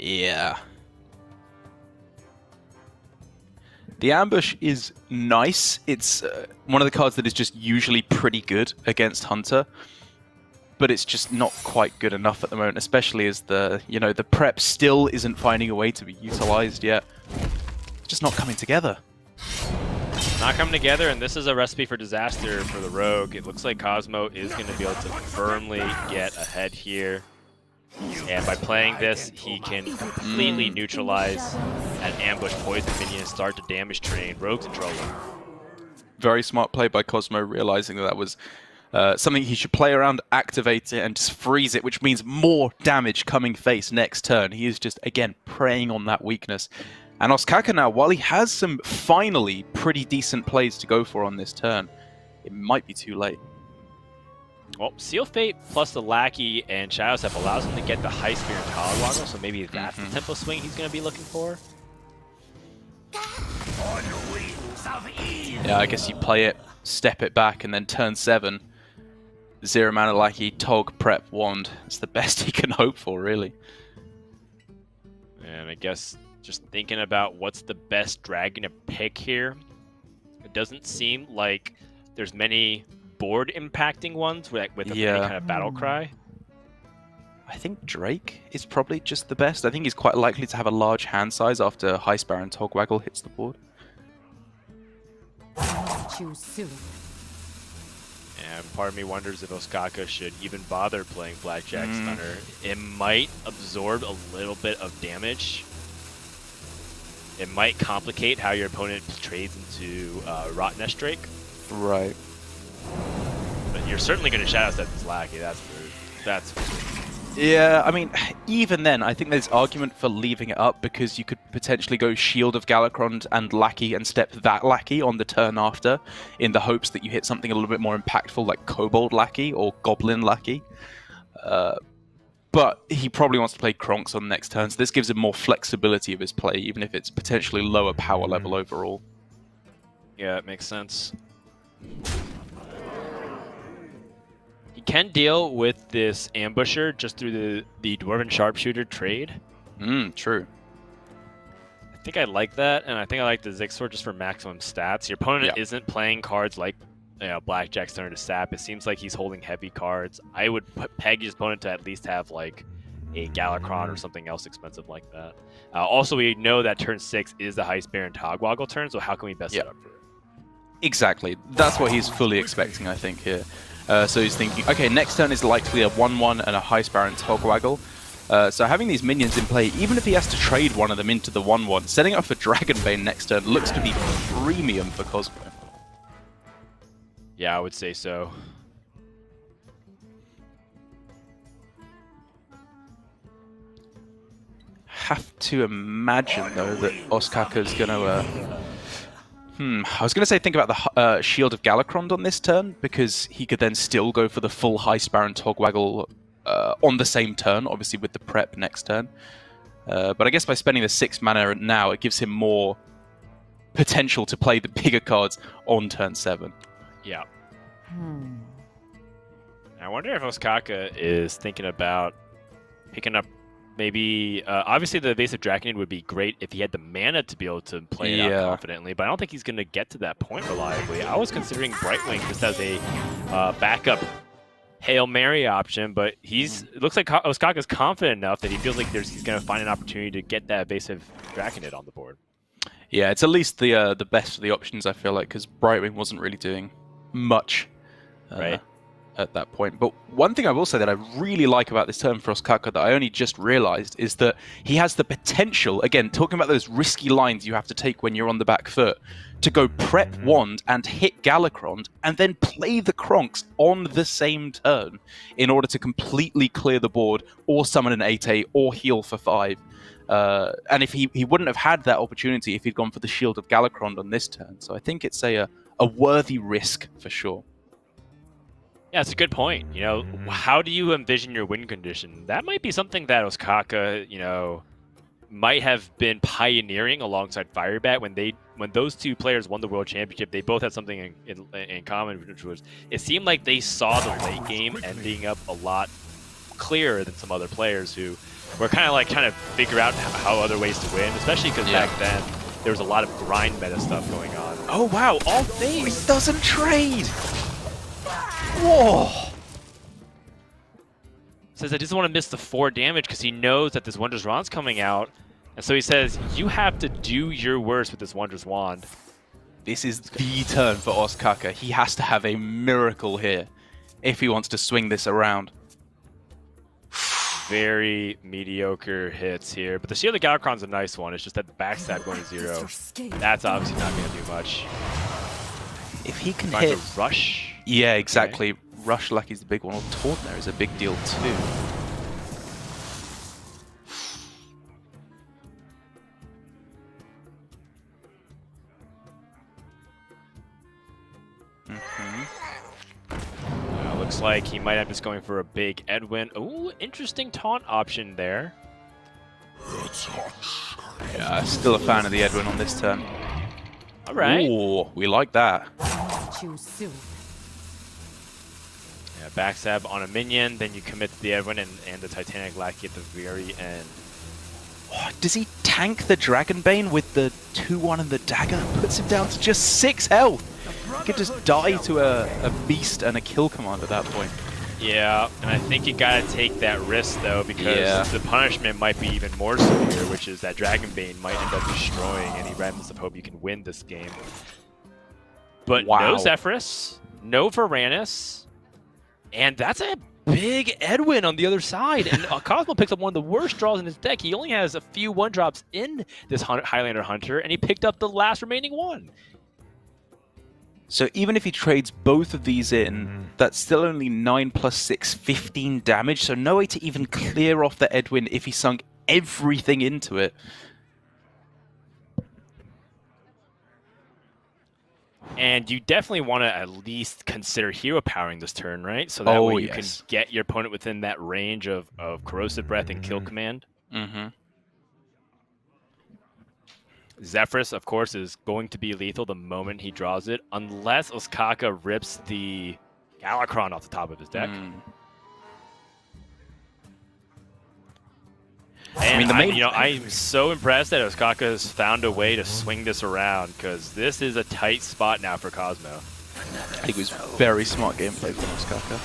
[SPEAKER 2] Yeah. The ambush is nice. It's one of the cards that is just usually pretty good against Hunter, but it's just not quite good enough at the moment, especially as the prep still isn't finding a way to be utilized yet. It's just not coming together.
[SPEAKER 1] Not coming together, and this is a recipe for disaster for the Rogue. It looks like Cosmo is going to be able to firmly get ahead here. And by playing this, he can completely neutralize an ambush poison minion and start to damage train. Rogue's in trouble.
[SPEAKER 2] Very smart play by Cosmo, realizing that was something he should play around, activate it, and just freeze it, which means more damage coming face next turn. He is just, again, preying on that weakness. And Ostkaka now, while he has some finally pretty decent plays to go for on this turn, it might be too late.
[SPEAKER 1] Well, Seal Fate plus the Lackey and Shadow Step allows him to get the High Spear and Togwaggle, so maybe that's the tempo swing he's going to be looking for.
[SPEAKER 2] Yeah, I guess you play it, step it back, and then turn 7. 0 mana Lackey, Tog, Prep, Wand. It's the best he can hope for, really.
[SPEAKER 1] And I guess just thinking about what's the best dragon to pick here, it doesn't seem like there's many board impacting ones with any kind of battle cry.
[SPEAKER 2] I think Drake is probably just the best. I think he's quite likely to have a large hand size after High Sparrow and Togwaggle hits the board.
[SPEAKER 4] Choose soon.
[SPEAKER 1] And part of me wonders if Ostkaka should even bother playing Blackjack Stunner. It might absorb a little bit of damage. It might complicate how your opponent trades into Rottnest Drake.
[SPEAKER 2] Right.
[SPEAKER 1] But you're certainly going to Shadow Step this Lackey, that's
[SPEAKER 2] Yeah, I mean, even then, I think there's argument for leaving it up because you could potentially go Shield of Galakrond and Lackey and step that Lackey on the turn after in the hopes that you hit something a little bit more impactful like Kobold Lackey or Goblin Lackey. But he probably wants to play Kronks on the next turn, so this gives him more flexibility of his play, even if it's potentially lower power level overall.
[SPEAKER 1] Yeah, it makes sense. He can deal with this Ambusher just through the Dwarven Sharpshooter trade.
[SPEAKER 2] True.
[SPEAKER 1] I think I like that, and I think I like the Zixor just for maximum stats. Your opponent isn't playing cards like Blackjack Stunner to sap. It seems like he's holding heavy cards. I would peg his opponent to at least have like a Galakrond or something else expensive like that. Also, we know that turn 6 is the High Spear and Togwaggle turn, so how can we best set up for it?
[SPEAKER 2] Exactly. That's what he's fully expecting, I think, here. So he's thinking, okay, next turn is likely a 1-1 and a High Sparrow and Togwaggle. So having these minions in play, even if he has to trade one of them into the 1-1, setting up for Dragonbane next turn looks to be premium for Cosmo.
[SPEAKER 1] Yeah, I would say so.
[SPEAKER 2] Have to imagine, though, that Ostkaka's going to... I was going to say think about the Shield of Galakrond on this turn, because he could then still go for the full High Sparrow and Togwaggle on the same turn, obviously with the prep next turn. But I guess by spending the 6 mana now, it gives him more potential to play the bigger cards on turn 7.
[SPEAKER 1] Yeah. I wonder if Ostkaka is thinking about picking up maybe... obviously, the Evasive Draconid would be great if he had the mana to be able to play it out confidently, but I don't think he's going to get to that point reliably. I was considering Brightwing just as a backup Hail Mary option, but it looks like Ostkaka's confident enough that he feels like he's going to find an opportunity to get that Evasive Draconid on the board.
[SPEAKER 2] Yeah, it's at least the best of the options, I feel like, because Brightwing wasn't really doing much.
[SPEAKER 1] Right.
[SPEAKER 2] at that point. But one thing I will say that I really like about this turn for Ostkaka that I only just realized is that he has the potential, again, talking about those risky lines you have to take when you're on the back foot, to go prep Wand and hit Galakron and then play the Kronks on the same turn in order to completely clear the board or summon an 8/8 or heal for 5. And if he wouldn't have had that opportunity if he'd gone for the Shield of Galakron on this turn. So I think it's a worthy risk for sure.
[SPEAKER 1] Yeah, it's a good point. You know, how do you envision your win condition? That might be something that Ostkaka, you know, might have been pioneering alongside Firebat when those two players won the World Championship. They both had something in common, which was it seemed like they saw the late game ending up a lot clearer than some other players who were kind of like trying to figure out how other ways to win, especially because back then there was a lot of grind meta stuff going on. Oh wow, all things!
[SPEAKER 2] It doesn't trade! Whoa!
[SPEAKER 1] Says I just want to miss the 4 damage because he knows that this Wondrous Wand's coming out. And so he says, you have to do your worst with this Wondrous Wand.
[SPEAKER 2] This is the turn for Ostkaka. He has to have a miracle here if he wants to swing this around.
[SPEAKER 1] Very mediocre hits here. But the Shield of Galakron's a nice one. It's just that the backstab going to 0. That's obviously not going to do much.
[SPEAKER 2] If he can
[SPEAKER 1] Trying
[SPEAKER 2] hit...
[SPEAKER 1] to rush?
[SPEAKER 2] Yeah, exactly. Okay. Rush Lucky's the big one. Or Taunt there is a big deal too.
[SPEAKER 1] Looks like he might have just going for a big Edwin. Ooh, interesting taunt option there.
[SPEAKER 2] Yeah, still a fan of the Edwin on this turn.
[SPEAKER 1] All right.
[SPEAKER 2] Ooh, we like that.
[SPEAKER 4] Choose soon.
[SPEAKER 1] Yeah, backstab on a minion, then you commit to the Edwin and the Titanic Lackey at the very end.
[SPEAKER 2] Oh, does he tank the Dragonbane with the 2/1 and the dagger? Puts him down to just 6 health. He could just die to a beast and a kill command at that point.
[SPEAKER 1] Yeah, and I think you gotta take that risk though, because the punishment might be even more severe, which is that Dragonbane might end up destroying any remnants of hope you can win this game. But no Zephyrus, no Varanus, and that's a big Edwin on the other side. And Cosmo picks up one of the worst draws in his deck. He only has a few 1-drops in this Highlander Hunter, and he picked up the last remaining one.
[SPEAKER 2] So even if he trades both of these in, that's still only 9 + 6, 15 damage. So no way to even clear off the Edwin if he sunk everything into it.
[SPEAKER 1] And you definitely want to at least consider hero powering this turn, right? So that way you can get your opponent within that range of Corrosive Breath and Kill Command. Zephyrus, of course, is going to be lethal the moment he draws it, unless Ostkaka rips the Galakron off the top of his deck. And I'm so impressed that Ostkaka has found a way to swing this around, because this is a tight spot now for Cosmo.
[SPEAKER 2] I think it was very smart gameplay from Ostkaka.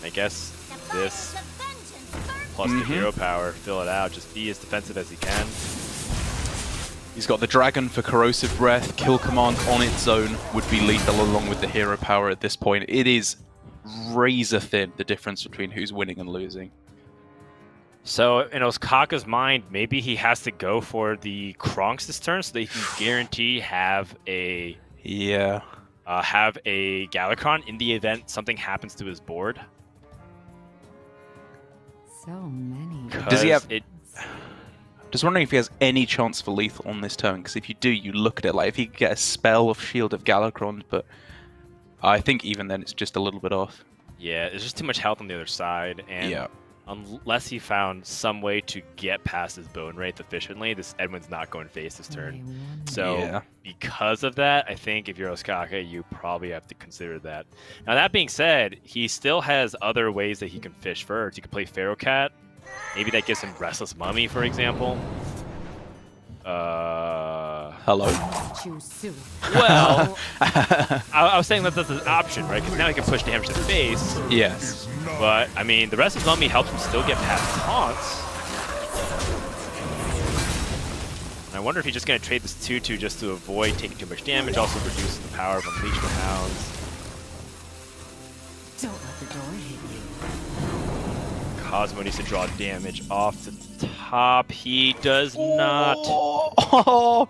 [SPEAKER 1] I guess this plus the hero power, fill it out, just be as defensive as he can.
[SPEAKER 2] He's got the Dragon for Corrosive Breath. Kill Command on its own would be lethal along with the hero power at this point. It is razor thin, the difference between who's winning and losing.
[SPEAKER 1] So in Ostkaka's mind, maybe he has to go for the Kronks this turn so that he can guarantee have a Galakron in the event something happens to his board.
[SPEAKER 4] So many.
[SPEAKER 2] Does he have it? Just wondering if he has any chance for lethal on this turn, because if you do, you look at it like if he could get a spell of Shield of Galakron, but I think even then it's just a little bit off. Yeah,
[SPEAKER 1] there's just too much health on the other side, and unless he found some way to get past his bone wraith efficiently, this Edwin's not going to face this turn. So because of that, I think if you're Ostkaka, you probably have to consider that. Now that being said, he still has other ways that he can fish first. He could play Pharaoh Cat. Maybe that gives him Restless Mummy, for example.
[SPEAKER 2] Hello?
[SPEAKER 1] Well, I was saying that that's an option, right? Because now he can push damage to the face.
[SPEAKER 2] Yes.
[SPEAKER 1] But, I mean, the Restless Mummy helps him still get past taunts. And I wonder if he's just going to trade this 2/2 just to avoid taking too much damage, also reduces the power of Unleash the Hounds.
[SPEAKER 4] Don't let the door hit you.
[SPEAKER 1] Cosmo needs to draw damage off the top. He does not.
[SPEAKER 2] Oh,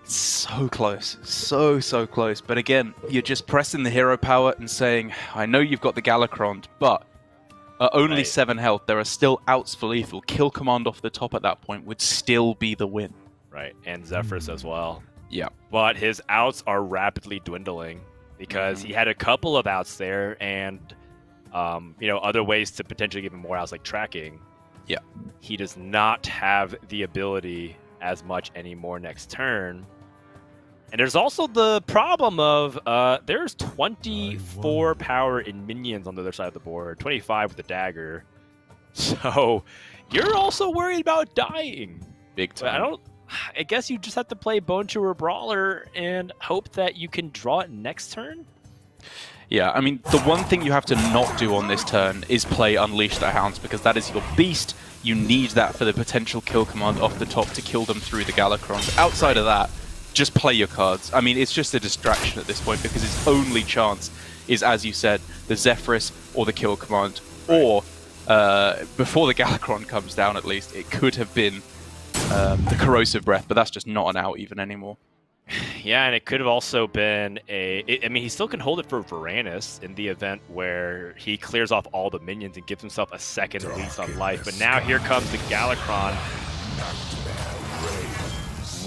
[SPEAKER 2] so close. So close. But again, you're just pressing the hero power and saying, I know you've got the Galakron, but at only
[SPEAKER 1] Right.
[SPEAKER 2] 7 health, there are still outs for lethal. Kill command off the top at that point would still be the win.
[SPEAKER 1] Right, and Zephyrus as well.
[SPEAKER 2] Yeah.
[SPEAKER 1] But his outs are rapidly dwindling because he had a couple of outs there and, other ways to potentially give him more outs like tracking.
[SPEAKER 2] Yeah.
[SPEAKER 1] He does not have the ability as much anymore next turn. And there's also the problem of there's 24 power in minions on the other side of the board, 25 with the dagger. So you're also worried about dying.
[SPEAKER 2] Big time.
[SPEAKER 1] I guess you just have to play Bone Chewer Brawler and hope that you can draw it next turn.
[SPEAKER 2] Yeah, I mean, the one thing you have to not do on this turn is play Unleash the Hounds, because that is your beast. You need that for the potential kill command off the top to kill them through the Galakrons. Outside of that, just play your cards. I mean, it's just a distraction at this point, because its only chance is, as you said, the Zephyrus or the kill command. Or, before the Galakron comes down at least, it could have been the Corrosive Breath, but that's just not an out even anymore.
[SPEAKER 1] Yeah, and it could have also been he still can hold it for Varanus in the event where he clears off all the minions and gives himself a second lease on life. But now here comes the Galakron.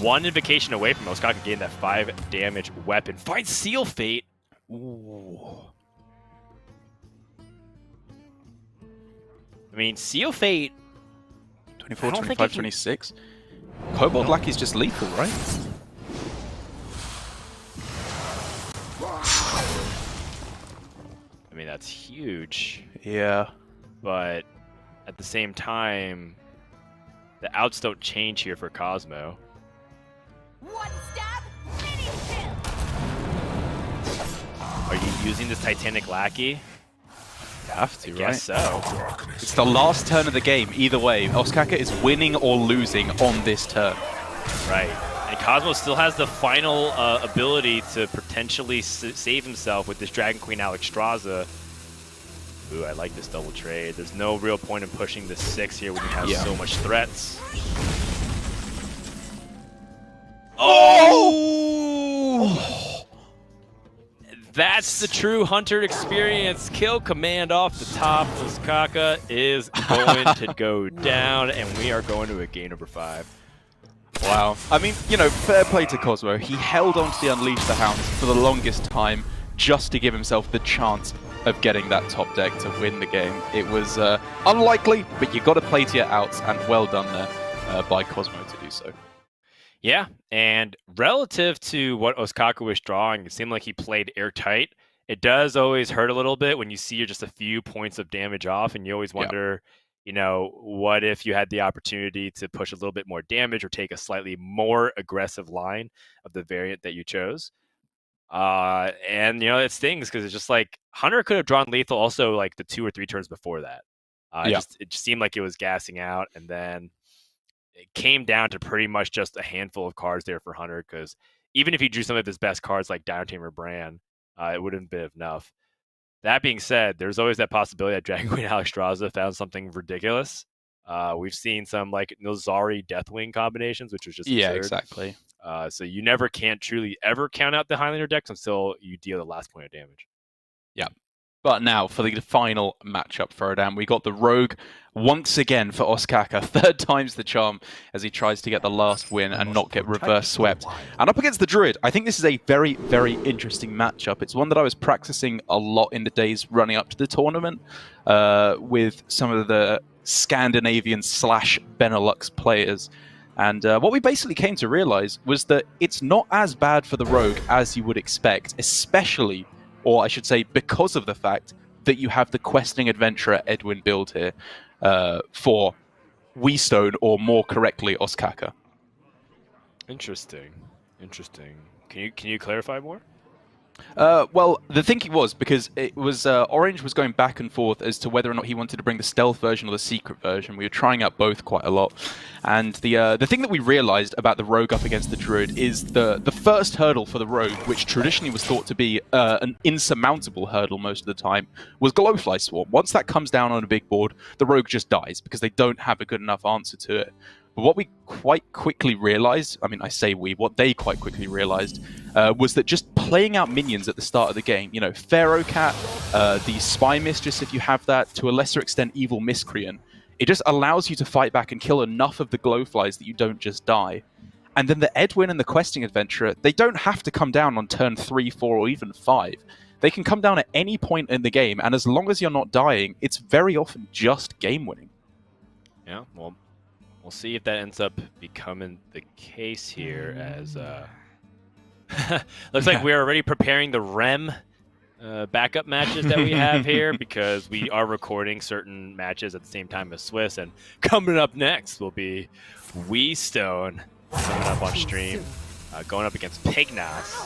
[SPEAKER 1] One invocation away from Osaka getting that 5 damage weapon. Finds Seal Fate. Ooh. I mean, Seal Fate.
[SPEAKER 2] 24, 25, 26. Kobold Lackey's just lethal, right?
[SPEAKER 1] I mean, that's huge.
[SPEAKER 2] Yeah.
[SPEAKER 1] But at the same time, the outs don't change here for Cosmo.
[SPEAKER 5] One stab, many kill.
[SPEAKER 1] Are you using this Titanic Lackey?
[SPEAKER 2] You have to,
[SPEAKER 1] I
[SPEAKER 2] right?
[SPEAKER 1] guess so.
[SPEAKER 2] It's the last turn of the game. Either way, Osaka is winning or losing on this turn.
[SPEAKER 1] Right. And Cosmo still has the final ability to potentially save himself with this Dragon Queen Alexstrasza. Ooh, I like this double trade. There's no real point in pushing the 6 here when you have so much threats. Oh! That's the true Hunter experience. Kill command off the top. Osaka is going to go down, and we are going to a game number 5.
[SPEAKER 2] Wow. I mean, fair play to Cosmo. He held on to the Unleash the Hounds for the longest time just to give himself the chance of getting that top deck to win the game. It was unlikely, but you got to play to your outs, and well done there by Cosmo to do so.
[SPEAKER 1] Yeah, and relative to what Osaka was drawing, it seemed like he played airtight. It does always hurt a little bit when you see you're just a few points of damage off, and you always wonder, what if you had the opportunity to push a little bit more damage or take a slightly more aggressive line of the variant that you chose. And it stings because it's just like Hunter could have drawn lethal also like the 2 or 3 turns before that. It just seemed like it was gassing out, and then it came down to pretty much just a handful of cards there for Hunter, because even if he drew some of his best cards like Downtamer Bran, it wouldn't have been enough. That being said, there's always that possibility that Dragon Queen Alexstrasza found something ridiculous. We've seen some like Nozari Deathwing combinations, which was just absurd.
[SPEAKER 2] Exactly.
[SPEAKER 1] So you never can't truly ever count out the Highlander decks until you deal the last point of damage.
[SPEAKER 2] Yeah. But now, for the final matchup throwdown, we got the Rogue once again for Osaka. 3rd time's the charm as he tries to get the last win and not get reverse swept. And up against the Druid, I think this is a very, very interesting matchup. It's one that I was practicing a lot in the days running up to the tournament with some of the Scandinavian / Benelux players. And what we basically came to realize was that it's not as bad for the Rogue as you would expect, especially, or I should say, because of the fact that you have the Questing Adventurer Edwin build here for Weestone, or more correctly, Osaka.
[SPEAKER 1] Interesting. Can you clarify more?
[SPEAKER 2] Well, the thinking was because it was Orange was going back and forth as to whether or not he wanted to bring the stealth version or the secret version. We were trying out both quite a lot, and the thing that we realized about the Rogue up against the Druid is the first hurdle for the Rogue, which traditionally was thought to be an insurmountable hurdle most of the time, was Glowfly Swarm. Once that comes down on a big board, the Rogue just dies because they don't have a good enough answer to it. But what we quite quickly realized, I mean, I say we, what they quite quickly realized, was that just playing out minions at the start of the game, you know, Pharaoh Cat, the Spy Mistress, if you have that, to a lesser extent, Evil Miscreant, it just allows you to fight back and kill enough of the Glowflies that you don't just die. And then the Edwin and the Questing Adventurer, they don't have to come down on turn 3, 4, or even 5. They can come down at any point in the game, and as long as you're not dying, it's very often just game-winning.
[SPEAKER 1] Yeah, well, we'll see if that ends up becoming the case here, as looks like we're already preparing the REM backup matches that we have here, because we are recording certain matches at the same time as Switz, and coming up next will be Hearthstone coming up on stream, going up against Pigness.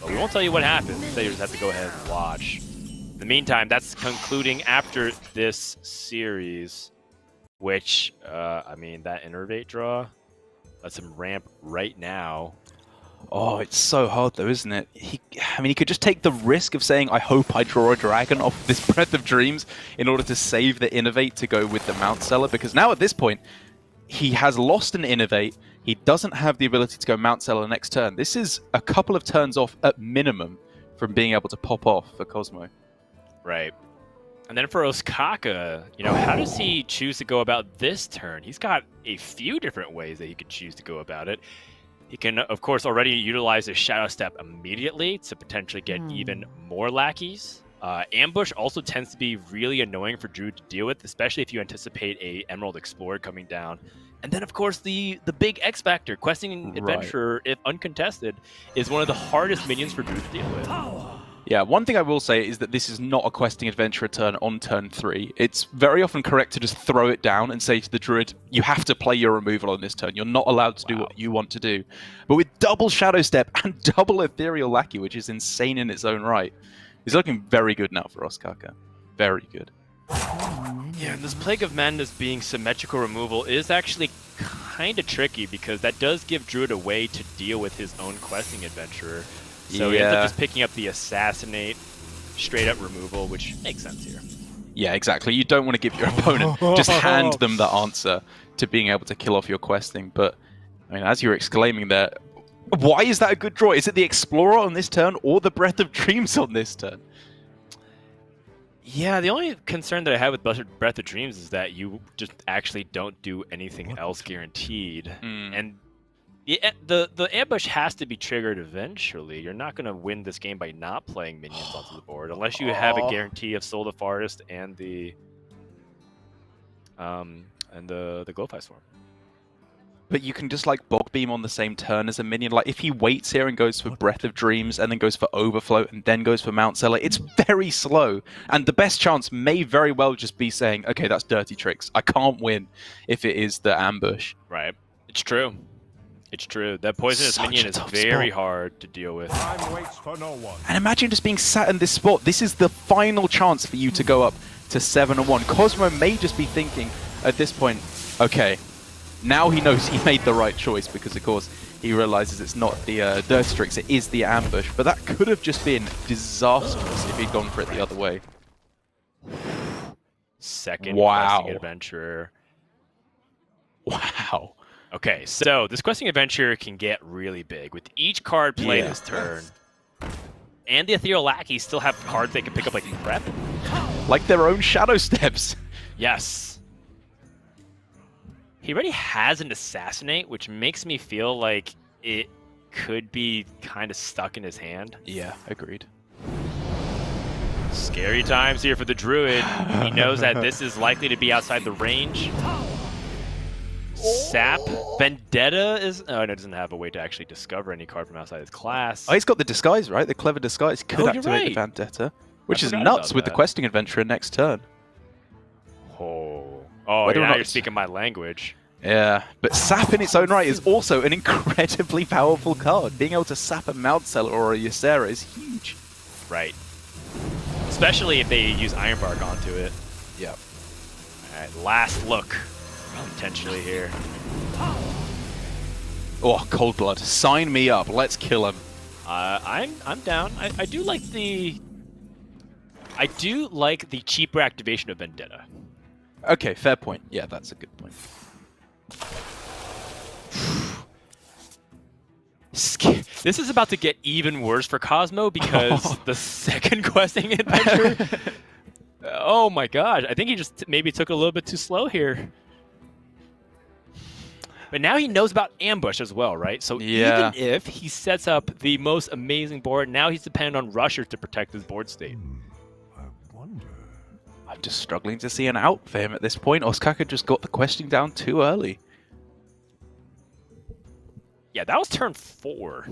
[SPEAKER 1] But we won't tell you what happens, so you just have to go ahead and watch. In the meantime, that's concluding after this series, which, I mean, that Innervate draw lets him ramp right now.
[SPEAKER 2] Oh, it's so hard though, isn't it? I mean, he could just take the risk of saying, I hope I draw a dragon off this Breath of Dreams in order to save the Innovate to go with the Mount Seller, because now at this point, he has lost an Innovate. He doesn't have the ability to go Mount Seller next turn. This is a couple of turns off at minimum from being able to pop off for Cosmo.
[SPEAKER 1] Right. And then for Ostkaka, you know, how does he choose to go about this turn? He's got a few different ways that he could choose to go about it. He can, of course, already utilize his Shadow Step immediately to potentially get even more lackeys. Ambush also tends to be really annoying for Druid to deal with, especially if you anticipate a Emerald Explorer coming down. And then, of course, the big X Factor, Questing Adventurer, if uncontested, is one of the hardest minions for Druid to deal with.
[SPEAKER 2] Yeah, one thing I will say is that this is not a Questing Adventurer turn on turn 3. It's very often correct to just throw it down and say to the Druid, you have to play your removal on this turn. You're not allowed to do what you want to do. But with double Shadow Step and double Ethereal Lackey, which is insane in its own right, he's looking very good now for Ostkaka. Very good.
[SPEAKER 1] Yeah, and this Plague of Madness being symmetrical removal is actually kind of tricky, because that does give Druid a way to deal with his own Questing Adventurer. So he ends up just picking up the Assassinate, straight up removal, which makes sense here.
[SPEAKER 2] Yeah, exactly. You don't want to give your opponent, just hand them the answer to being able to kill off your Questing. But, I mean, as you're exclaiming there, why is that a good draw? Is it the Explorer on this turn or the Breath of Dreams on this turn?
[SPEAKER 1] Yeah, the only concern that I have with Breath of Dreams is that you just actually don't do anything else guaranteed. And the ambush has to be triggered eventually. You're not going to win this game by not playing minions onto the board unless you have a guarantee of Soul the Forest and the Glowfly Swarm.
[SPEAKER 2] But you can just like Bog Beam on the same turn as a minion. Like if he waits here and goes for Breath of Dreams and then goes for Overflow and then goes for Mount Seller, it's very slow. And the best chance may very well just be saying, okay, that's dirty tricks. I can't win if it is the ambush.
[SPEAKER 1] Right. It's true. It's true. That poisonous minion is very hard to deal with.
[SPEAKER 3] Time waits for no one.
[SPEAKER 2] And imagine just being sat in this spot. This is the final chance for you to go up to 7-1. Cosmo may just be thinking at this point, okay, now he knows he made the right choice, because of course he realizes it's not the dirty tricks, it is the ambush. But that could have just been disastrous if he'd gone for it the other way.
[SPEAKER 1] Second Questing Adventurer.
[SPEAKER 2] Wow.
[SPEAKER 1] Okay, so this Questing Adventurer can get really big. With each card played this turn, and the Ethereal Lackey still have cards they can pick up like Prep.
[SPEAKER 2] Like their own Shadow Steps.
[SPEAKER 1] Yes. He already has an Assassinate, which makes me feel like it could be kind of stuck in his hand.
[SPEAKER 2] Yeah, agreed.
[SPEAKER 1] Scary times here for the Druid. He knows that this is likely to be outside the range. Sap. Vendetta is... Oh, no, it doesn't have a way to actually discover any card from outside his class.
[SPEAKER 2] Oh, he's got the disguise, right? The clever disguise could activate the Vendetta, which is nuts with the Questing Adventurer next turn.
[SPEAKER 1] Oh, now you're speaking my language.
[SPEAKER 2] Yeah, but Sap in its own right is also an incredibly powerful card. Being able to Sap a Mountseller or a Ysera is huge.
[SPEAKER 1] Right. Especially if they use Ironbark onto it.
[SPEAKER 2] Yeah.
[SPEAKER 1] Alright, last look. Potentially here.
[SPEAKER 2] Oh, Cold Blood. Sign me up. Let's kill him.
[SPEAKER 1] I'm down. I do like the cheaper activation of Vendetta.
[SPEAKER 2] Okay, fair point. Yeah, that's a good point.
[SPEAKER 1] This is about to get even worse for Cosmo because the second questing adventure. Oh my gosh! I think he just maybe took it a little bit too slow here. But now he knows about ambush as well, right? So
[SPEAKER 2] yeah.
[SPEAKER 1] Even if he sets up the most amazing board, now he's dependent on rushers to protect his board state.
[SPEAKER 3] I wonder.
[SPEAKER 2] I'm just struggling to see an out for him at this point. Ostkaka just got the questing down too early.
[SPEAKER 1] Yeah, that was turn 4.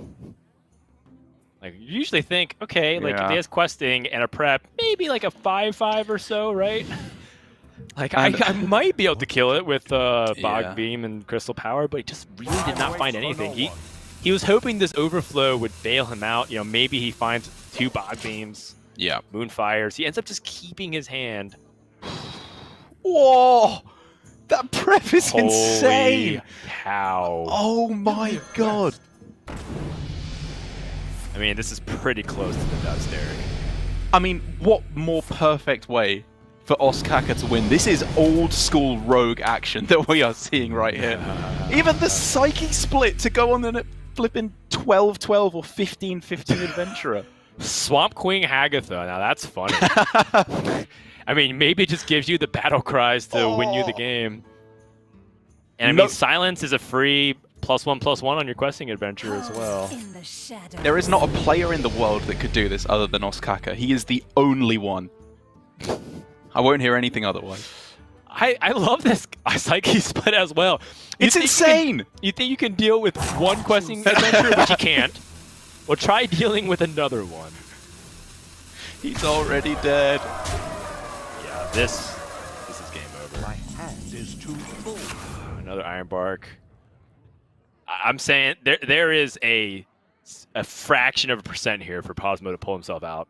[SPEAKER 1] Like, you usually think, okay, like,
[SPEAKER 2] Yeah.
[SPEAKER 1] if he has questing and a prep, maybe like a 5/5 or so, right? Like, I might be able to kill it with Bog Beam and Crystal Power, but he just really did not find anything. He was hoping this overflow would bail him out. You know, maybe he finds 2 Bog Beams,
[SPEAKER 2] Yeah.
[SPEAKER 1] Moonfires. He ends up just keeping his hand.
[SPEAKER 2] Whoa! That prep is insane!
[SPEAKER 1] Holy cow.
[SPEAKER 2] Oh my god!
[SPEAKER 1] I mean, this is pretty close to the dust, Derek.
[SPEAKER 2] I mean, what more perfect way for Ostkaka to win? This is old school rogue action that we are seeing right here. Even the Psyche split to go on a flipping 12-12 or 15-15 Adventurer.
[SPEAKER 1] Swamp Queen Hagatha. Now that's funny. I mean, maybe it just gives you the battle cries to win you the game. And I mean, silence is a free +1/+1 on your questing adventure as well.
[SPEAKER 5] In the shadows.
[SPEAKER 2] There is not a player in the world that could do this other than Ostkaka. He is the only one. I won't hear anything otherwise.
[SPEAKER 1] I love this Psyche split as well.
[SPEAKER 2] It's insane!
[SPEAKER 1] You think you can deal with one questing adventure, which you can't? Well, try dealing with another one.
[SPEAKER 2] He's already dead.
[SPEAKER 1] Yeah, this is game over.
[SPEAKER 3] My hand is too full.
[SPEAKER 1] Another Ironbark. I'm saying there is a fraction of a percent here for Cosmo to pull himself out.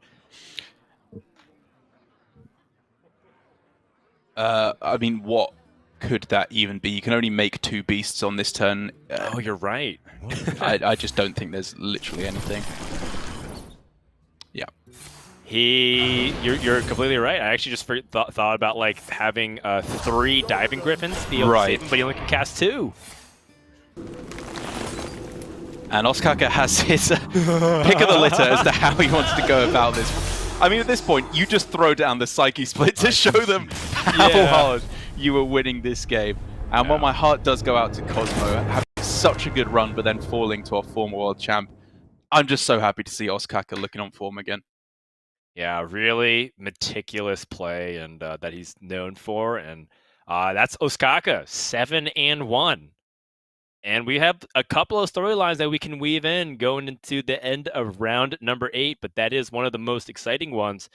[SPEAKER 2] I mean, what could that even be? You can only make 2 beasts on this turn.
[SPEAKER 1] Oh, you're right.
[SPEAKER 2] I just don't think there's literally anything. Yeah.
[SPEAKER 1] You're completely right. I actually just thought about like having 3 diving griffins be able to save him, but he only can cast 2.
[SPEAKER 2] And Ostkaka has his pick of the litter as to how he wants to go about this. I mean, at this point, you just throw down the Psyche split to show them how hard you were winning this game. And while my heart does go out to Cosmo, having such a good run, but then falling to our former world champ, I'm just so happy to see Ostkaka looking on form again.
[SPEAKER 1] Yeah, really meticulous play and that he's known for. And that's Ostkaka, 7-1. And we have a couple of storylines that we can weave in going into the end of round number 8, but that is one of the most exciting ones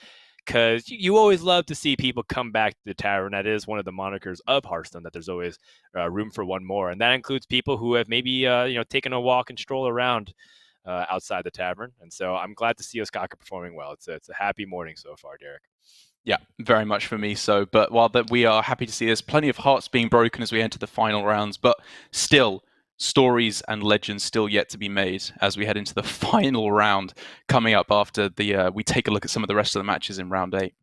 [SPEAKER 1] because you always love to see people come back to the tavern. That is one of the monikers of Hearthstone, that there's always room for one more. And that includes people who have maybe taken a walk and stroll around outside the tavern. And so I'm glad to see Ostkaka performing well. It's a happy morning so far, Derek.
[SPEAKER 2] Yeah, very much for me so. But while that we are happy to see there's plenty of hearts being broken as we enter the final rounds, but still, stories and legends still yet to be made as we head into the final round coming up after we take a look at some of the rest of the matches in round 8.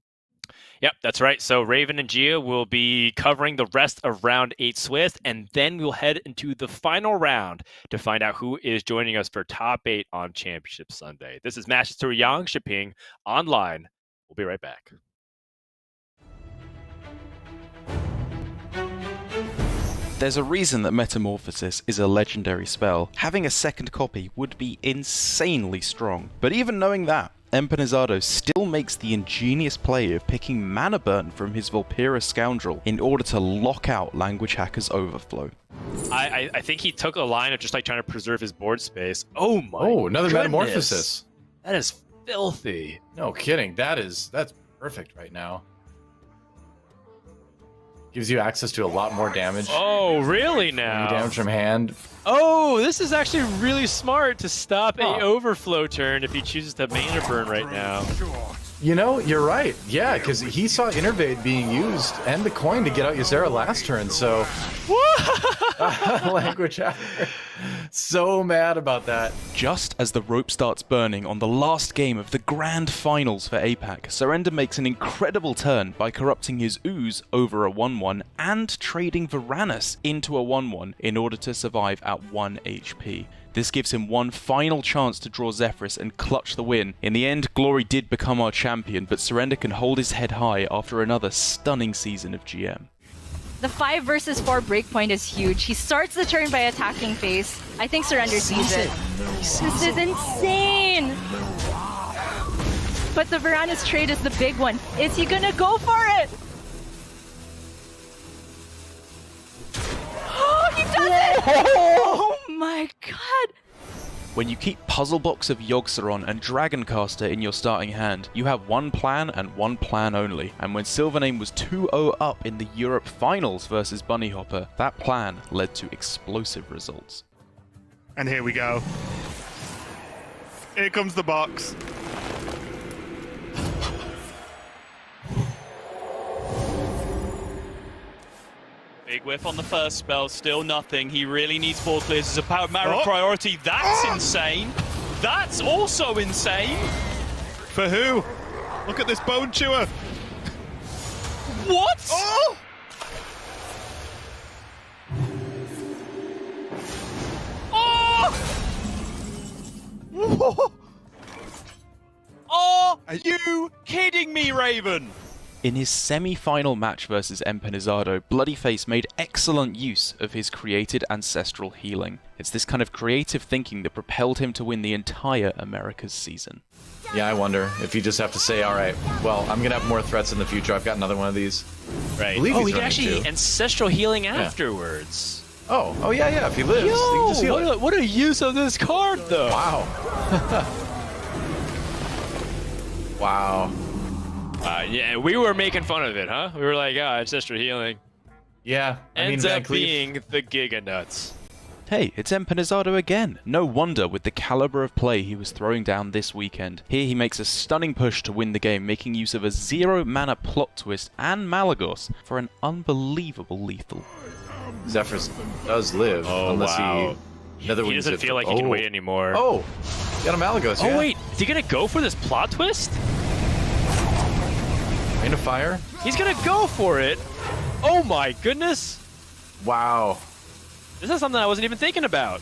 [SPEAKER 1] Yep, that's right. So Raven and Gia will be covering the rest of round 8 Switz, and then we'll head into the final round to find out who is joining us for top 8 on Championship Sunday. This is Matches to Jönköping online. We'll be right back.
[SPEAKER 2] There's a reason that Metamorphosis is a legendary spell. Having a second copy would be insanely strong. But even knowing that, Empanizado still makes the ingenious play of picking Mana Burn from his Vulpera Scoundrel in order to lock out Language Hacker's Overflow.
[SPEAKER 1] I think he took a line of just like trying to preserve his board space. Oh my
[SPEAKER 6] another
[SPEAKER 1] goodness.
[SPEAKER 6] Metamorphosis.
[SPEAKER 1] That is filthy.
[SPEAKER 6] No kidding. That's perfect right now. Gives you access to a lot more damage.
[SPEAKER 1] Oh, really now?
[SPEAKER 6] Damage from hand.
[SPEAKER 1] Oh, this is actually really smart to stop a overflow turn if he chooses to mana burn right now.
[SPEAKER 6] You know, you're right. Yeah, because he saw Innervade being used and the coin to get out Ysera last turn, so... Language after. So mad about that.
[SPEAKER 2] Just as the rope starts burning on the last game of the grand finals for APAC, Surrender makes an incredible turn by corrupting his Ooze over a 1-1 and trading Varanus into a 1-1 in order to survive at 1 HP. This gives him one final chance to draw Zephyrus and clutch the win. In the end, Glory did become our champion, but Surrender can hold his head high after another stunning season of GM.
[SPEAKER 7] The 5 versus 4 breakpoint is huge. He starts the turn by attacking face. I think Surrender sees it. This is insane! But the Varanus trade is the big one. Is he gonna go for it? Oh, he does it! Oh my god!
[SPEAKER 2] When you keep Puzzle Box of Yogg-Saron and Dragoncaster in your starting hand, you have one plan and one plan only. And when Silvername was 2-0 up in the Europe Finals versus Bunnyhopper, that plan led to explosive results.
[SPEAKER 8] And here we go. Here comes the box.
[SPEAKER 9] Big whiff on the first spell, still nothing. He really needs 4 clears as a matter of priority. That's insane. That's also insane.
[SPEAKER 8] For who? Look at this Bone Chewer.
[SPEAKER 9] What?
[SPEAKER 8] Oh!
[SPEAKER 9] Oh! Are you kidding me, Raven?
[SPEAKER 2] In his semi-final match versus Empanizado, Bloodyface made excellent use of his created ancestral healing. It's this kind of creative thinking that propelled him to win the entire Americas season.
[SPEAKER 6] Yeah, I wonder if you just have to say, all right, well, I'm going to have more threats in the future. I've got another one of these.
[SPEAKER 1] Right.
[SPEAKER 6] Oh,
[SPEAKER 1] he can actually ancestral healing afterwards.
[SPEAKER 6] Oh, yeah. If he lives, he can just heal it.
[SPEAKER 1] What a use of this card, though.
[SPEAKER 6] Wow. Wow.
[SPEAKER 1] Yeah, we were making fun of it, huh? We were like, ancestral healing.
[SPEAKER 6] Yeah.
[SPEAKER 1] Ends up being the Giga Nuts.
[SPEAKER 2] Hey, it's Empanizado again. No wonder with the caliber of play he was throwing down this weekend. Here he makes a stunning push to win the game, making use of a 0-mana plot twist and Malagos for an unbelievable lethal.
[SPEAKER 6] Zephyrus does live, unless
[SPEAKER 1] he doesn't feel like he can wait anymore.
[SPEAKER 6] Oh, got a Malagos, yeah.
[SPEAKER 1] Oh wait, is he gonna go for this plot twist?
[SPEAKER 6] Rain of Fire?
[SPEAKER 1] He's gonna go for it! Oh my goodness!
[SPEAKER 6] Wow.
[SPEAKER 1] This is something I wasn't even thinking about.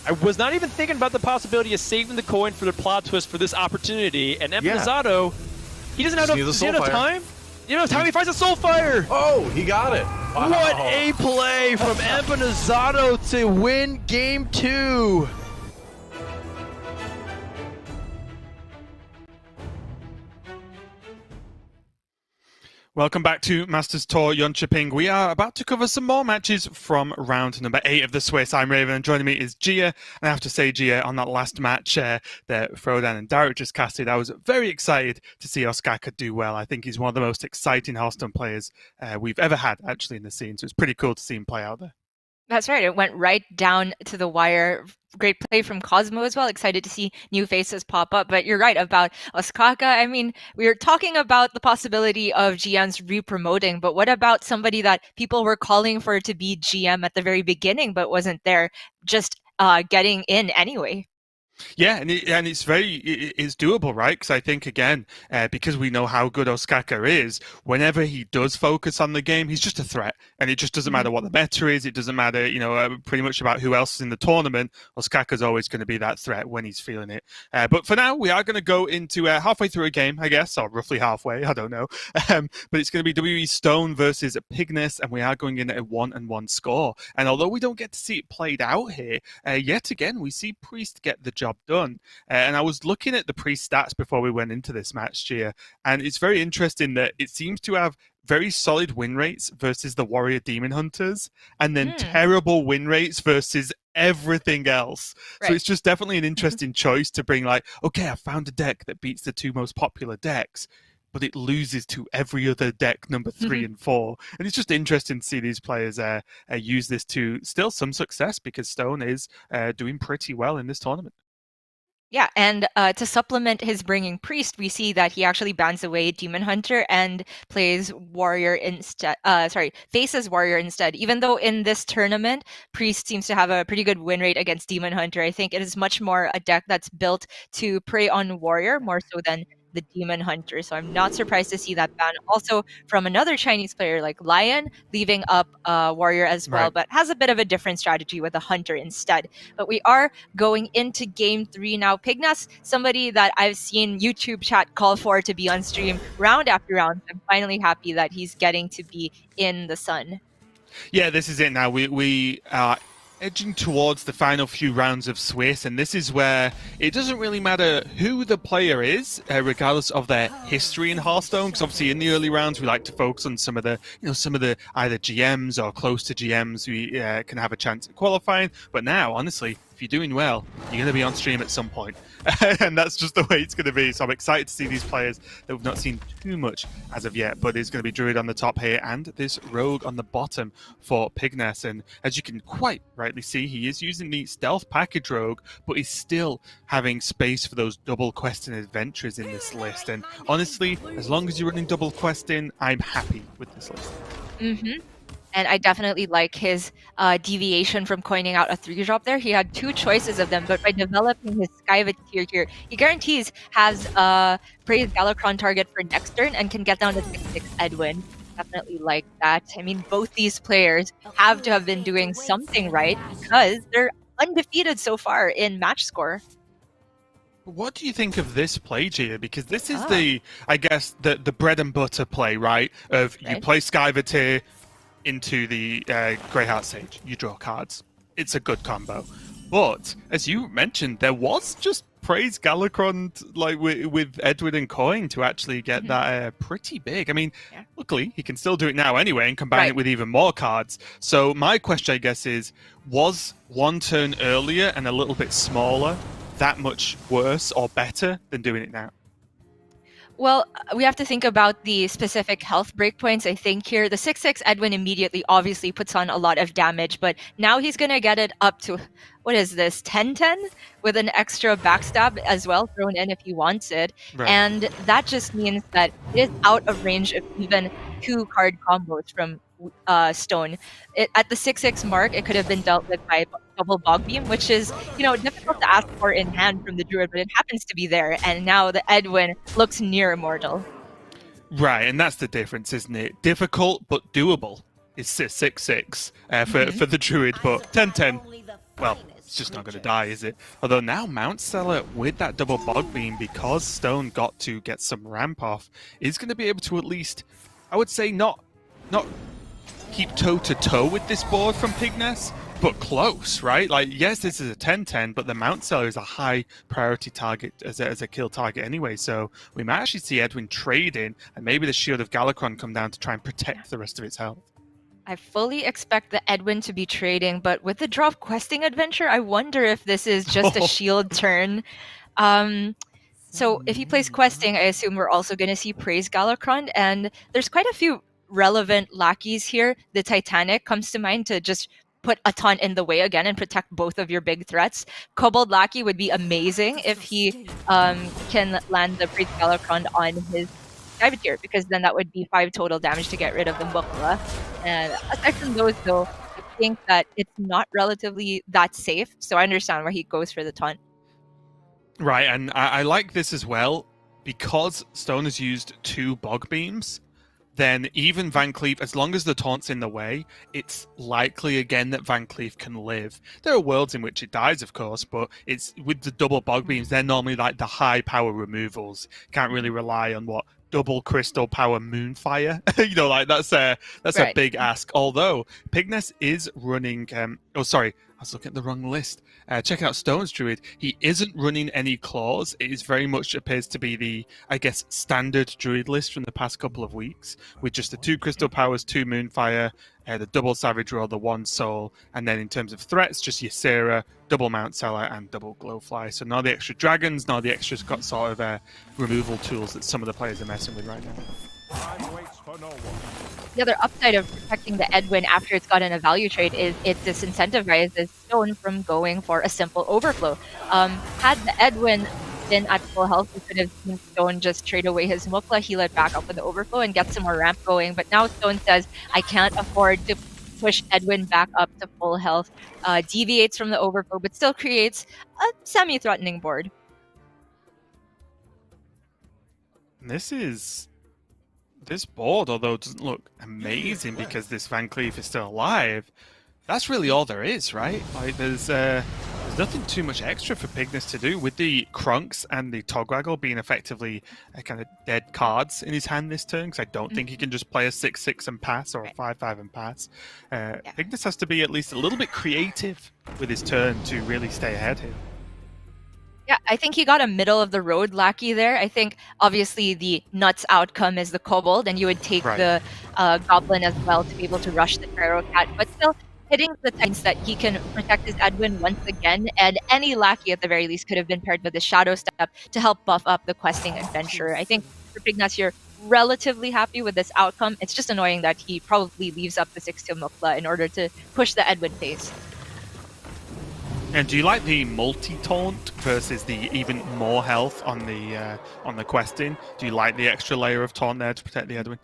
[SPEAKER 1] I was not even thinking about the possibility of saving the coin for the plot twist for this opportunity, and Empanizado, he doesn't have enough time? You know, time he finds a Soulfire!
[SPEAKER 6] Oh, he got it! Wow.
[SPEAKER 1] What a play from Empanizado to win Game 2!
[SPEAKER 8] Welcome back to Masters Tour Jönköping. We are about to cover some more matches from round number 8 of the Swiss. I'm Raven, and joining me is Gia. And I have to say, Gia, on that last match that Frodan and Derek just casted, I was very excited to see Ostkaka do well. I think he's one of the most exciting Hearthstone players we've ever had, actually, in the scene. So it's pretty cool to see him play out there.
[SPEAKER 7] That's right. It went right down to the wire. Great play from Cosmo as well. Excited to see new faces pop up. But you're right about Ostkaka. I mean, we were talking about the possibility of GMs re-promoting, but what about somebody that people were calling for to be GM at the very beginning but wasn't there, just getting in anyway?
[SPEAKER 8] Yeah, and it's doable, right? Because I think, again, because we know how good Ostkaka is, whenever he does focus on the game, he's just a threat. And it just doesn't matter what the meta is. It doesn't matter, pretty much about who else is in the tournament. Ostkaka's always going to be that threat when he's feeling it. But for now, we are going to go into halfway through a game, I guess, or roughly halfway, I don't know. But it's going to be WE Stone versus Pigness, and we are going in at a 1-1 score. And although we don't get to see it played out here, yet again, we see Priest get the job done. And I was looking at the Priest stats before we went into this match, Gia, and it's very interesting that it seems to have very solid win rates versus the Warrior Demon Hunters, and then terrible win rates versus everything else. Right. So it's just definitely an interesting choice to bring, like, okay, I found a deck that beats the 2 most popular decks. but it loses to every other deck number 3 and 4. And it's just interesting to see these players use this to still some success, because Stone is doing pretty well in this tournament.
[SPEAKER 7] Yeah, and to supplement his bringing Priest, we see that he actually bans away Demon Hunter and plays Warrior instead. Faces Warrior instead. Even though in this tournament, Priest seems to have a pretty good win rate against Demon Hunter, I think it is much more a deck that's built to prey on Warrior more so than the Demon Hunter. So I'm not surprised to see that ban. Also from another Chinese player like Lion, leaving up Warrior as well, but has a bit of a different strategy with a Hunter instead. But we are going into game 3 now. Pigness, somebody that I've seen YouTube chat call for to be on stream round after round. I'm finally happy that he's getting to be in the sun.
[SPEAKER 8] Yeah, this is it now. We are edging towards the final few rounds of Switz, and this is where it doesn't really matter who the player is, regardless of their history in Hearthstone. Because obviously, in the early rounds, we like to focus on some of the either GMs or close to GMs we can have a chance at qualifying. But now, honestly, if you're doing well, you're going to be on stream at some point. And that's just the way it's going to be. So I'm excited to see these players that we've not seen too much as of yet. But it's going to be Druid on the top here and this Rogue on the bottom for Pigness. And as you can quite rightly see, he is using the Stealth Package Rogue, but he's still having space for those double questing adventures in this list. And honestly, as long as you're running double questing, I'm happy with this list.
[SPEAKER 7] And I definitely like his deviation from coining out a 3-drop there. He had 2 choices of them, but by developing his Skyvateer here, he guarantees has a Praise Galakron target for next turn and can get down to 6/6 Edwin. Definitely like that. I mean, both these players have to have been doing something right because they're undefeated so far in match score.
[SPEAKER 8] What do you think of this play, Gia? Because this is the bread and butter play, right? You play Skyvateer into the Greyheart Sage, you draw cards. It's a good combo. But as you mentioned, there was just Praise Galakron like with Edwin and Coin to actually get that pretty big. I mean, luckily he can still do it now anyway and combine it with even more cards. So my question, I guess, is was one turn earlier and a little bit smaller that much worse or better than doing it now?
[SPEAKER 7] Well, we have to think about the specific health breakpoints, I think, here. The 6/6 Edwin immediately obviously puts on a lot of damage, but now he's going to get it up to, what is this, 10-10? With an extra backstab as well thrown in if he wants it. And that just means that it is out of range of even 2 card combos from Stone. At the 6/6 mark, it could have been dealt with by double Bog Beam, which is, difficult to ask for in hand from the Druid, but it happens to be there. And now the Edwin looks near immortal.
[SPEAKER 8] Right, and that's the difference, isn't it? Difficult but doable is 6/6 for the Druid, but 10-10, well, it's just not going to die, is it? Although now Mount Seller with that double Bog Beam, because Stone got to get some ramp off, is going to be able to at least, I would say, not keep toe-to-toe with this board from Pigness, but close, right? Like, yes, this is a 10-10, but the Mount Seller is a high priority target as a kill target anyway, so we might actually see Edwin trade in, and maybe the Shield of Galakron come down to try and protect the rest of its health.
[SPEAKER 7] I fully expect the Edwin to be trading, but with the drop questing adventure, I wonder if this is just a shield turn. So if he plays questing, I assume we're also going to see Praise Galakron, and there's quite a few relevant lackeys here. The Titanic comes to mind to just put a ton in the way again and protect both of your big threats. Kobold Lackey would be amazing if he can land the Praise Galakron on his Skyvateer, because then that would be 5 total damage to get rid of the Mbukla. And aside from those, though, I think that it's not relatively that safe, so I understand why he goes for the taunt.
[SPEAKER 8] Right, and I like this as well, because Stone has used 2 Bog Beams. Then even Van Cleef, as long as the taunt's in the way, it's likely again that Van Cleef can live. There are worlds in which it dies, of course, but it's with the double Bog Beams, they're normally like the high power removals. Can't really rely on what double crystal power Moonfire. Like that's a big ask. Although Pigness is running, I was looking at the wrong list. Checking out Stone's Druid, he isn't running any claws. It is very much appears to be the, I guess, standard Druid list from the past couple of weeks, with just the 2 Crystal Powers, 2 Moonfire, the double Savage Roar, the 1 Soul, and then in terms of threats, just Ysera, double Mount Seller, and double Glowfly. So none of the extra dragons, none of the extra sort of removal tools that some of the players are messing with right now.
[SPEAKER 7] The other upside of protecting the Edwin after it's gotten a value trade is it disincentivizes Stone from going for a simple overflow. Had the Edwin been at full health, we could have seen Stone just trade away his Mukla, heal it back up with the overflow, and get some more ramp going. But now Stone says, I can't afford to push Edwin back up to full health, deviates from the overflow, but still creates a semi-threatening board.
[SPEAKER 8] This board, although it doesn't look amazing because this Van Cleef is still alive, that's really all there is, right? Like, there's nothing too much extra for Pigness to do, with the Krunks and the Togwaggle being effectively kind of dead cards in his hand this turn, because I don't think he can just play a 6-6 and pass, or a 5-5 and pass. Pigness has to be at least a little bit creative with his turn to really stay ahead here.
[SPEAKER 7] Yeah, I think he got a middle of the road lackey there. I think obviously the nuts outcome is the kobold, and you would take the goblin as well to be able to rush the Pharaoh Cat, but still hitting the times that he can protect his Edwin once again, and any lackey at the very least could have been paired with his Shadow Step to help buff up the questing adventurer. I think for Pigness, you're relatively happy with this outcome. It's just annoying that he probably leaves up the 6-2 Mukla in order to push the Edwin pace.
[SPEAKER 8] And do you like the multi-taunt versus the even more health on the questing? Do you like the extra layer of taunt there to protect the Edwin?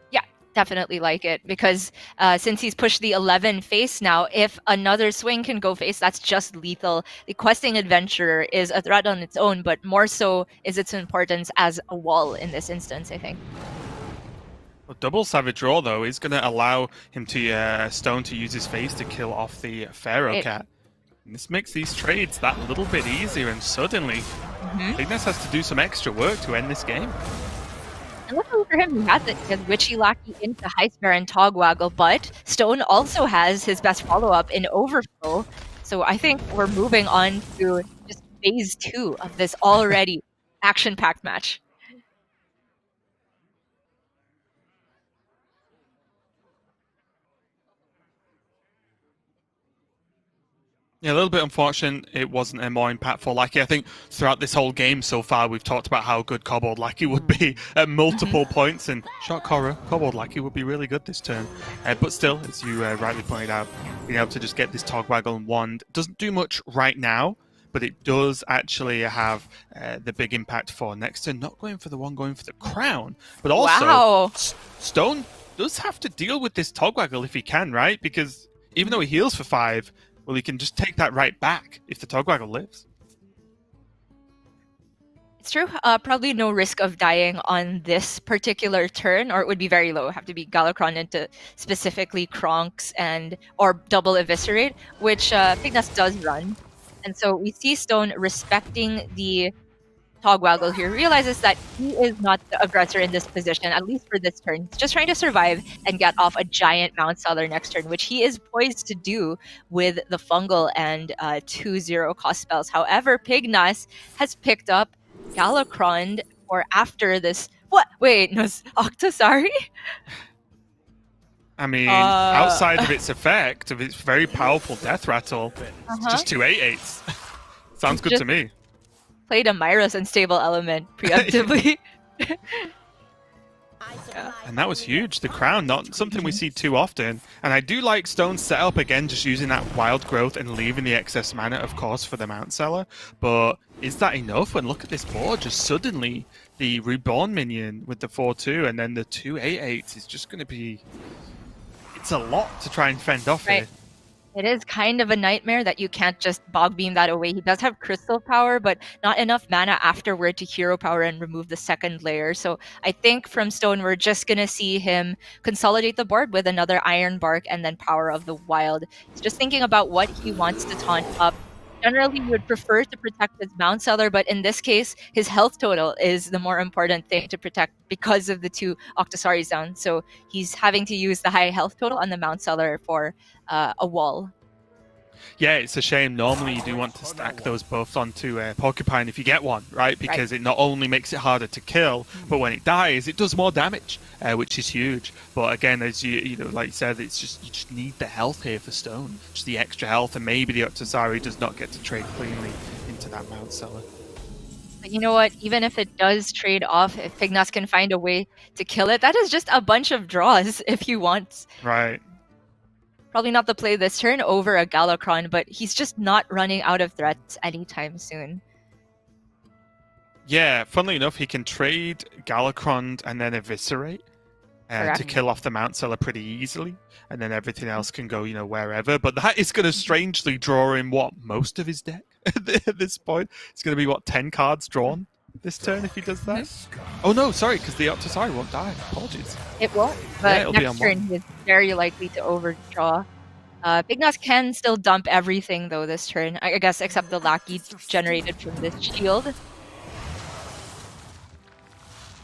[SPEAKER 7] Yeah, definitely like it, because since he's pushed the 11 face now, if another swing can go face, that's just lethal. The questing adventurer is a threat on its own, but more so is its importance as a wall in this instance, I think.
[SPEAKER 8] Well, double Savage Roar, though, is going to allow him to Stone to use his face to kill off the Pharaoh Cat. And this makes these trades that little bit easier, and suddenly Pigness has to do some extra work to end this game.
[SPEAKER 7] And luckily for him, he has it. He has Witchy Lackey into Heist Baron Togwaggle, but Stone also has his best follow-up in Overflow. So I think we're moving on to just phase 2 of this already action-packed match.
[SPEAKER 8] Yeah, a little bit unfortunate it wasn't a more impactful Lackey. I think throughout this whole game so far, we've talked about how good Kobold Lackey would be at multiple points, and Shock Horror, Kobold Lackey would be really good this turn. But still, as you rightly pointed out, being able to just get this Togwaggle and Wand doesn't do much right now, but it does actually have the big impact for next turn, not going for the one, going for the crown. But also, Stone does have to deal with this Togwaggle if he can, right? Because even though he heals for 5, well, he can just take that right back if the Togwaggle lives.
[SPEAKER 7] It's true. Probably no risk of dying on this particular turn, or it would be very low. Have to be Galakron into specifically Kronks or double Eviscerate, which Pigness does run. And so we see Stone respecting the Togwaggle here, realizes that he is not the aggressor in this position, at least for this turn. He's just trying to survive and get off a giant Mount Seller next turn, which he is poised to do with the Fungal and 2-0 cost spells. However, Pigness has picked up Galakron for after this. What? Wait, no, Octosari?
[SPEAKER 8] I mean, outside of its effect, of its very powerful Death Rattle, it's just 2 8/8s. Sounds good to me.
[SPEAKER 7] Played a Myros Unstable Element preemptively.
[SPEAKER 8] And that was huge. The crown, not something we see too often. And I do like Stone's setup, again, just using that wild growth and leaving the excess mana, of course, for the Mount Seller. But is that enough? When look at this board, just suddenly the Reborn minion with the 4-2 and then the 2 8/8s is just going to be... It's a lot to try and fend off here.
[SPEAKER 7] It is kind of a nightmare that you can't just Bog Beam that away. He does have Crystal Power, but not enough mana afterward to Hero Power and remove the second layer. So I think from Stone, we're just going to see him consolidate the board with another Iron Bark and then Power of the Wild. He's just thinking about what he wants to taunt up. Generally, he would prefer to protect his Mount Seller, but in this case, his health total is the more important thing to protect because of the 2 Octosaris down. So he's having to use the high health total on the Mount Seller for a wall.
[SPEAKER 8] Yeah, it's a shame. Normally, you do want to stack those buffs onto Porcupine if you get one, right? Because it not only makes it harder to kill, but when it dies, it does more damage, which is huge. But again, as you know, like you said, it's just you just need the health here for Stone, just the extra health, and maybe the Octosari does not get to trade cleanly into that Mount Seller.
[SPEAKER 7] But you know what? Even if it does trade off, if Pigness can find a way to kill it, that is just a bunch of draws if he wants.
[SPEAKER 8] Right.
[SPEAKER 7] Probably not the play this turn over a Galakron, but he's just not running out of threats anytime soon.
[SPEAKER 8] Yeah, funnily enough, he can trade Galakron and then Eviscerate to kill off the Mount Seller pretty easily, and then everything else can go, wherever. But that is going to strangely draw in, most of his deck at this point? It's going to be, 10 cards drawn this turn if he does that? Oh no, sorry, because the Octosari won't die. Apologies.
[SPEAKER 7] It won't, but next turn he is very likely to overdraw. Pigness can still dump everything though this turn, I guess, except the Lackey generated from this shield.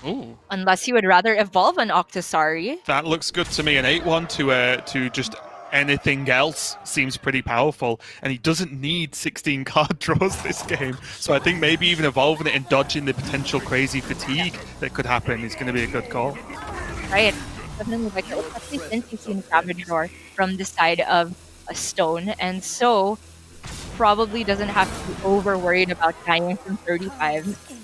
[SPEAKER 8] Ooh.
[SPEAKER 7] Unless he would rather evolve an Octosari.
[SPEAKER 8] That looks good to me. An 8-1 to just anything else seems pretty powerful, and he doesn't need 16 card draws this game. So I think maybe even evolving it and dodging the potential crazy fatigue that could happen is going to be a good call.
[SPEAKER 7] Right. Definitely like it, especially since you've seen Savage Roar from the side of a Stone, and so probably doesn't have to be over worried about dying from 35.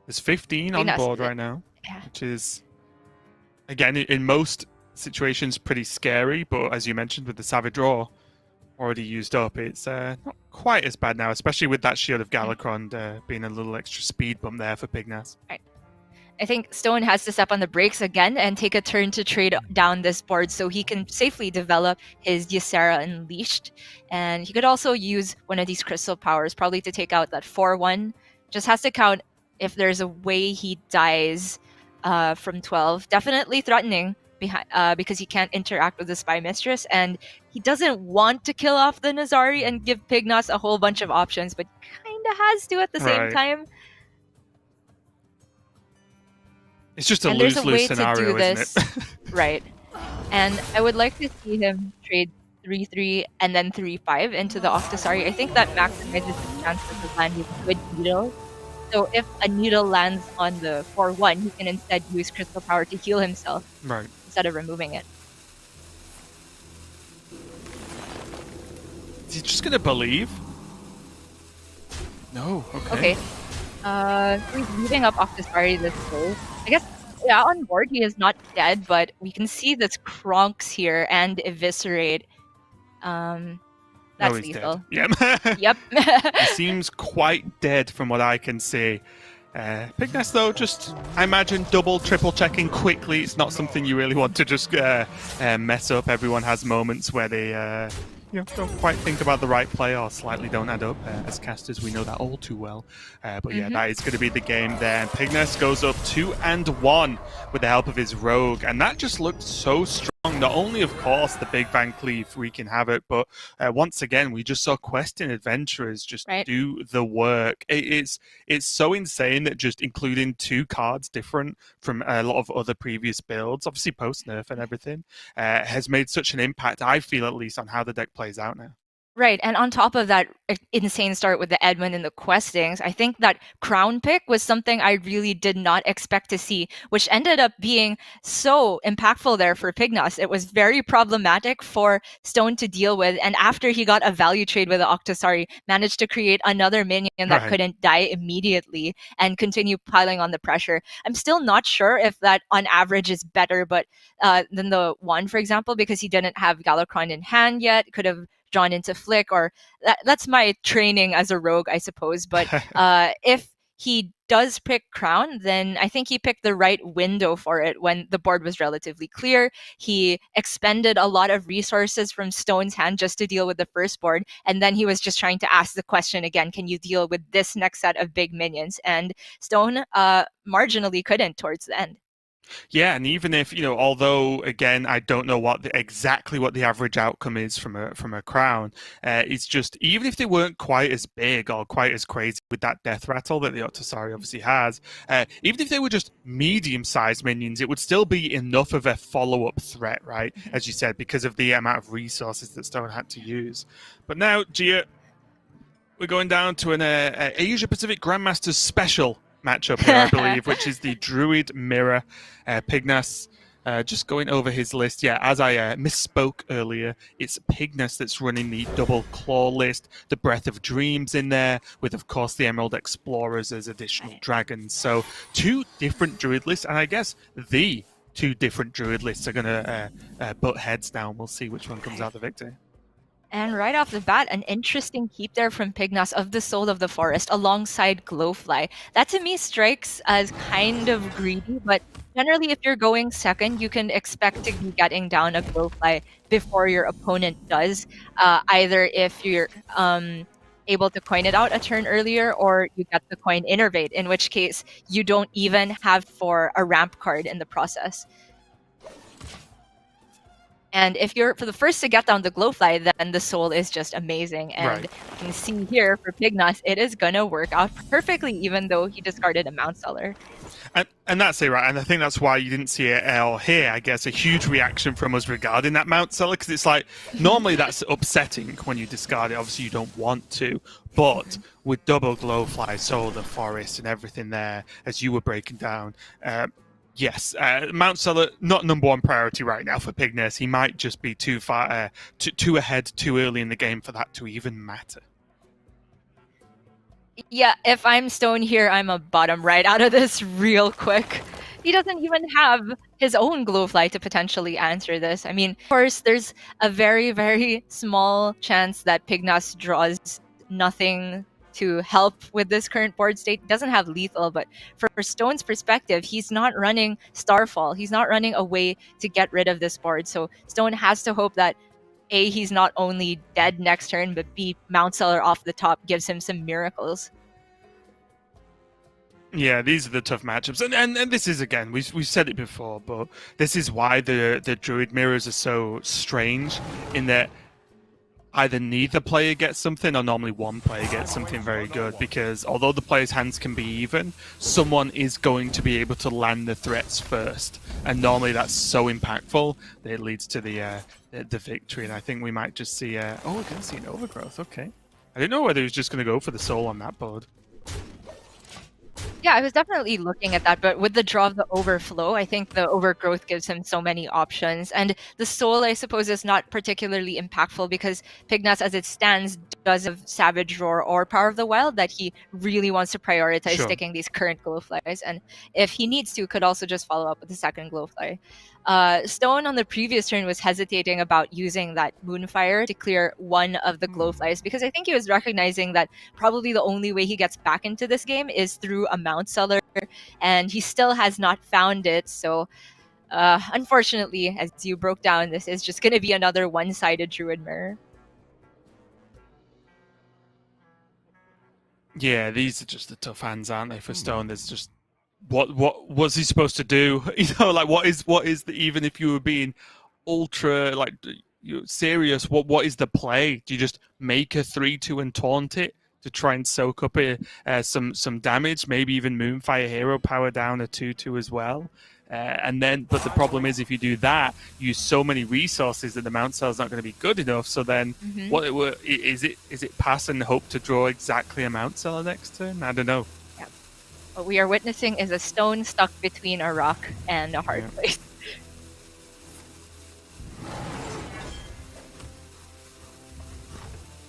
[SPEAKER 8] There's 15 on board right now, which is, again, in most situations pretty scary, but as you mentioned with the Savage Roar already used up, it's not quite as bad now, especially with that Shield of Galakron being a little extra speed bump there for Pigness.
[SPEAKER 7] Right. I think Stone has to step on the brakes again and take a turn to trade down this board so he can safely develop his Ysera Unleashed. And he could also use one of these Crystal Powers, probably to take out that 4-1. Just has to count if there's a way he dies from 12. Definitely threatening because he can't interact with the Spy Mistress, and he doesn't want to kill off the Nazari and give Pigness a whole bunch of options, but kind of has to at the same time.
[SPEAKER 8] It's just a lose-lose scenario, isn't it?
[SPEAKER 7] Right. And I would like to see him trade 3-3 and then 3-5 into the Octosari. I think that maximizes the chances of landing with Needle. So if a Needle lands on the 4-1, he can instead use Crystal Power to heal himself instead of removing it.
[SPEAKER 8] Is he just going to believe? No, okay.
[SPEAKER 7] He's leaving up Octosari this way. I guess, yeah, on board he is not dead, but we can see this Kronks here and Eviscerate. That's lethal.
[SPEAKER 8] Dead. Yep.
[SPEAKER 7] Yep.
[SPEAKER 8] He seems quite dead from what I can see. Pigness, though, just, I imagine, double, triple checking quickly. It's not something you really want to just mess up. Everyone has moments where they don't quite think about the right play or slightly don't add up. As casters, we know that all too well. But yeah, that is going to be the game there. And Pigness goes up 2-1 with the help of his Rogue. And that just looked so strong. Not only, of course, the Big Bang Cleave wreaking havoc, but once again, we just saw Questing Adventurers just do the work. It's so insane that just including 2 cards different from a lot of other previous builds, obviously post-nerf and everything, has made such an impact, I feel at least, on how the deck plays out now.
[SPEAKER 7] Right, and on top of that insane start with the Edmund and the Questings, I think that Crown pick was something I really did not expect to see, which ended up being so impactful there for Pigness. It was very problematic for Stone to deal with, and after he got a value trade with the Octosari, managed to create another minion that couldn't die immediately and continue piling on the pressure. I'm still not sure if that on average is better but than the one, for example, because he didn't have Galakron in hand yet, could have drawn into Flick, or that's my training as a rogue, I suppose. But if he does pick Crown, then I think he picked the right window for it when the board was relatively clear. He expended a lot of resources from Stone's hand just to deal with the first board, and then he was just trying to ask the question again, can you deal with this next set of big minions? And Stone marginally couldn't towards the end.
[SPEAKER 8] Yeah, and even if, although again I don't know exactly what the average outcome is from a crown, it's just even if they weren't quite as big or quite as crazy with that death rattle that the Octosari obviously has, even if they were just medium-sized minions, it would still be enough of a follow-up threat, right? As you said, because of the amount of resources that Stone had to use. But now, Gia, we're going down to an Asia Pacific Grandmasters special matchup here, I believe, which is the Druid Mirror. Pigness, just going over his list. Yeah, as I misspoke earlier, it's Pigness that's running the double claw list, the Breath of Dreams in there, with, of course, the Emerald Explorers as additional dragons. So 2 different Druid lists, and I guess the 2 different Druid lists are going to butt heads now, and we'll see which one comes out the victor.
[SPEAKER 7] And right off the bat, an interesting keep there from Pigness of the Soul of the Forest alongside Glowfly. That to me strikes as kind of greedy, but generally if you're going second, you can expect to be getting down a Glowfly before your opponent does, either if you're able to coin it out a turn earlier or you get the coin Innervate, in which case you don't even have for a ramp card in the process. And if you're for the first to get down the Glowfly, then the Soul is just amazing. And you can see here for Pigness, it is going to work out perfectly, even though he discarded a Mount Seller.
[SPEAKER 8] And that's it, right? And I think that's why you didn't see it or hear, I guess, a huge reaction from us regarding that Mount Seller, because it's like, normally that's upsetting when you discard it. Obviously, you don't want to. But with double Glowfly, Soul of the Forest, and everything there, as you were breaking down, yes, Mount Seller, not number 1 priority right now for Pigness. He might just be too far, too ahead, too early in the game for that to even matter.
[SPEAKER 7] Yeah, if I'm Stone here, I'm a bottom right out of this real quick. He doesn't even have his own Glowfly to potentially answer this. I mean, of course, there's a very, very small chance that Pigness draws nothing to help with this current board state. He doesn't have lethal, but for Stone's perspective, he's not running Starfall. He's not running a way to get rid of this board. So Stone has to hope that A, he's not only dead next turn, but B, Mount Seller off the top gives him some miracles.
[SPEAKER 8] Yeah, these are the tough matchups, and this is, again, we've said it before, but this is why the Druid mirrors are so strange, in that either neither player gets something or normally one player gets something very good, because although the player's hands can be even, someone is going to be able to land the threats first, and normally that's so impactful that it leads to the victory. And I think we might just see we're going to see an Overgrowth. Okay, I didn't know whether he was just going to go for the Soul on that board.
[SPEAKER 7] Yeah, I was definitely looking at that, but with the draw of the Overflow, I think the Overgrowth gives him so many options. And the Soul, I suppose, is not particularly impactful because Pigness, as it stands, does have Savage Roar or Power of the Wild that he really wants to prioritize sticking these current Glowflies. And if he needs to, could also just follow up with the second Glowfly. Stone on the previous turn was hesitating about using that Moonfire to clear one of the Glowflies because I think he was recognizing that probably the only way he gets back into this game is through a Mount Seller, and he still has not found it. So unfortunately, as you broke down, this is just going to be another one-sided Druid Mirror.
[SPEAKER 8] Yeah, these are just the tough hands, aren't they, for Stone? There's just what was he supposed to do? Like what is the, even if you were being ultra serious, what is the play? Do you just make a 3/2 and taunt it to try and soak up some damage? Maybe even Moonfire Hero power down a 2/2 as well. And then, but the problem is, if you do that, you use so many resources that the Mount Cell's not going to be good enough. So then, is it pass and hope to draw exactly a Mount Cell next turn? I don't know.
[SPEAKER 7] Yeah. What we are witnessing is a Stone stuck between a rock and a hard place.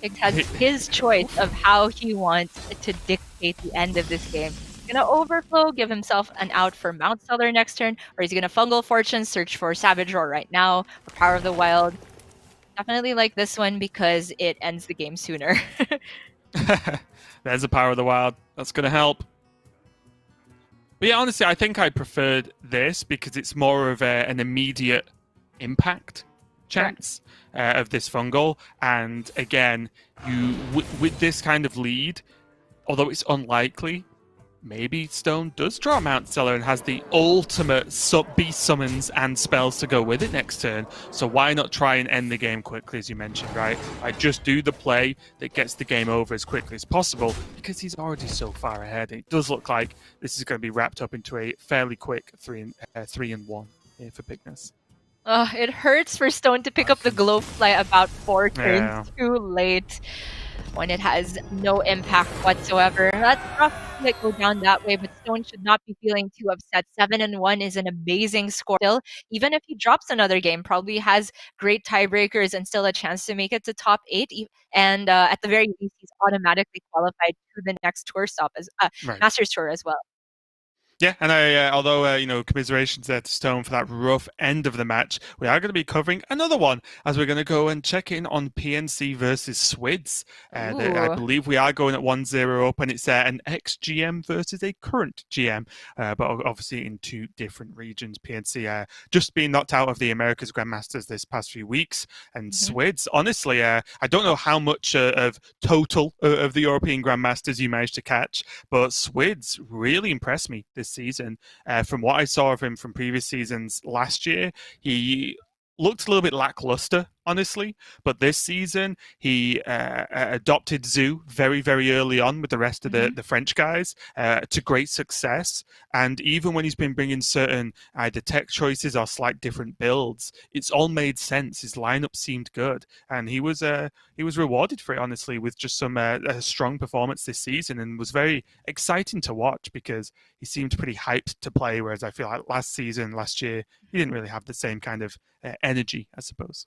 [SPEAKER 7] It has his choice of how he wants to dictate the end of this game. He's going to Overflow, give himself an out for Mount Seller next turn, or he's going to Fungal Fortune, search for Savage Roar right now, or Power of the Wild. Definitely like this one because it ends the game sooner.
[SPEAKER 8] There's a Power of the Wild. That's going to help. But yeah, honestly, I think I preferred this because it's more of an immediate impact chance of this Fungal. And again, with this kind of lead, although it's unlikely, maybe Stone does draw Mount Stellar and has the ultimate beast summons and spells to go with it next turn. So why not try and end the game quickly, as you mentioned, right? Like, just do the play that gets the game over as quickly as possible, because he's already so far ahead. It does look like this is going to be wrapped up into a fairly quick 3-1 here for Pigness.
[SPEAKER 7] It hurts for Stone to pick up the Glowfly about 4 turns too late, when it has no impact whatsoever. That's rough to let go down that way, but Stone should not be feeling too upset. 7-1 is an amazing score still. Even if he drops another game, probably has great tiebreakers and still a chance to make it to top 8. And at the very least, he's automatically qualified to the next tour stop, as Masters Tour as well.
[SPEAKER 8] Yeah, and although, commiserations there to Stone for that rough end of the match, we are going to be covering another one as we're going to go and check in on PNC versus Switz. I believe we are going at 1-0 up, and it's an ex-GM versus a current GM, but obviously in 2 different regions. PNC just being knocked out of the Americas Grandmasters this past few weeks, and Switz, honestly, I don't know how much of total of the European Grandmasters you managed to catch, but Switz really impressed me this season. From what I saw of him from previous seasons last year, he looked a little bit lackluster, honestly, but this season he adopted Zoo very, very early on with the rest of the French guys to great success. And even when he's been bringing certain either tech choices or slight different builds, it's all made sense. His lineup seemed good, and he was rewarded for it, honestly, with just some a strong performance this season, and was very exciting to watch because he seemed pretty hyped to play, whereas I feel like last year, he didn't really have the same kind of energy, I suppose.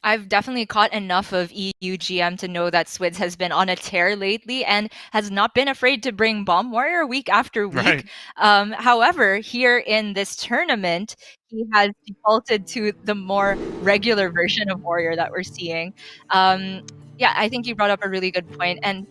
[SPEAKER 7] I've definitely caught enough of EU GM to know that Switz has been on a tear lately and has not been afraid to bring Bomb Warrior week after week.
[SPEAKER 8] Right.
[SPEAKER 7] However, here in this tournament, he has defaulted to the more regular version of Warrior that we're seeing. Yeah, I think you brought up a really good point. And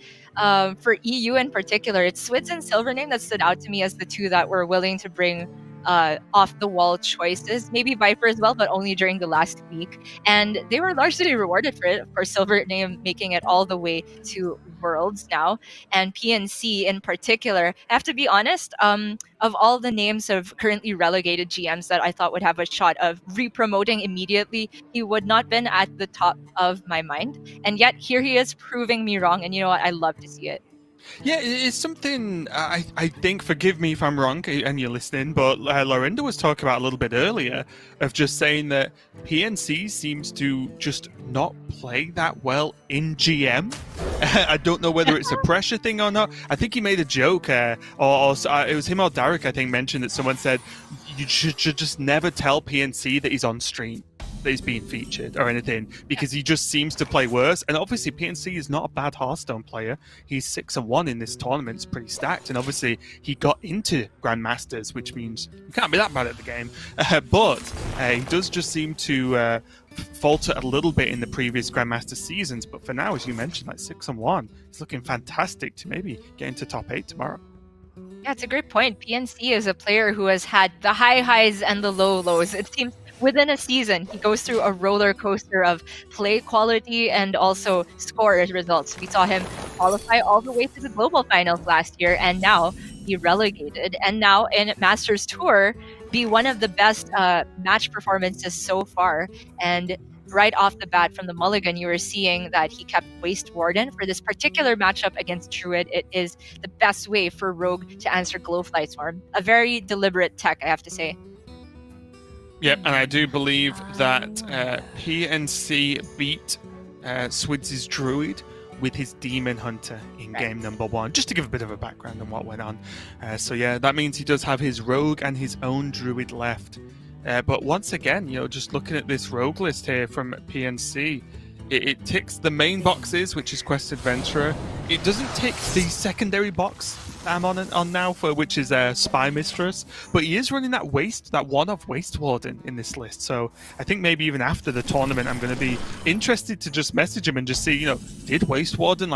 [SPEAKER 7] for EU in particular, it's Switz and Silvername that stood out to me as the 2 that were willing to bring off-the-wall choices. Maybe Viper as well, but only during the last week. And they were largely rewarded for it. Of course, Silvername making it all the way to Worlds now. And PNC in particular, I have to be honest, of all the names of currently relegated GMs that I thought would have a shot of re-promoting immediately, he would not been at the top of my mind. And yet, here he is proving me wrong. And you know what? I love to see it.
[SPEAKER 8] Yeah, it's something I think, forgive me if I'm wrong and you're listening, but Lorinda was talking about a little bit earlier of just saying that PNC seems to just not play that well in GM. I don't know whether it's a pressure thing or not. I think he made a joke, or it was him or Derek, I think, mentioned that someone said you should just never tell PNC that he's on stream, that he's being featured or anything, because he just seems to play worse. And obviously PNC is not a bad Hearthstone player. He's 6-1 in this tournament. It's pretty stacked, and obviously he got into Grandmasters, which means you can't be that bad at the game. But he does just seem to falter a little bit in the previous Grandmaster seasons. But for now, as you mentioned, like 6-1, he's looking fantastic to maybe get into top 8 tomorrow.
[SPEAKER 7] Yeah, it's a great point. PNC is a player who has had the high highs and the low lows. It seems within a season, he goes through a roller coaster of play quality and also score results. We saw him qualify all the way to the global finals last year, and now be relegated. And now in Masters Tour, be one of the best match performances so far. And right off the bat from the mulligan, you were seeing that he kept Waste Warden for this particular matchup against Druid. It is the best way for Rogue to answer Glowfly Swarm. A very deliberate tech, I have to say.
[SPEAKER 8] Yep, and I do believe that PNC beat Switz's Druid with his Demon Hunter in game number 1, just to give a bit of a background on what went on. So yeah, that means he does have his Rogue and his own Druid left. But once again, just looking at this Rogue list here from PNC, it ticks the main boxes, which is Quest Adventurer. It doesn't tick the secondary box that I'm on now, for which is Spy Mistress, but he is running that one-off Waste Warden in this list. So I think maybe even after the tournament, I'm going to be interested to just message him and just see, did Waste Warden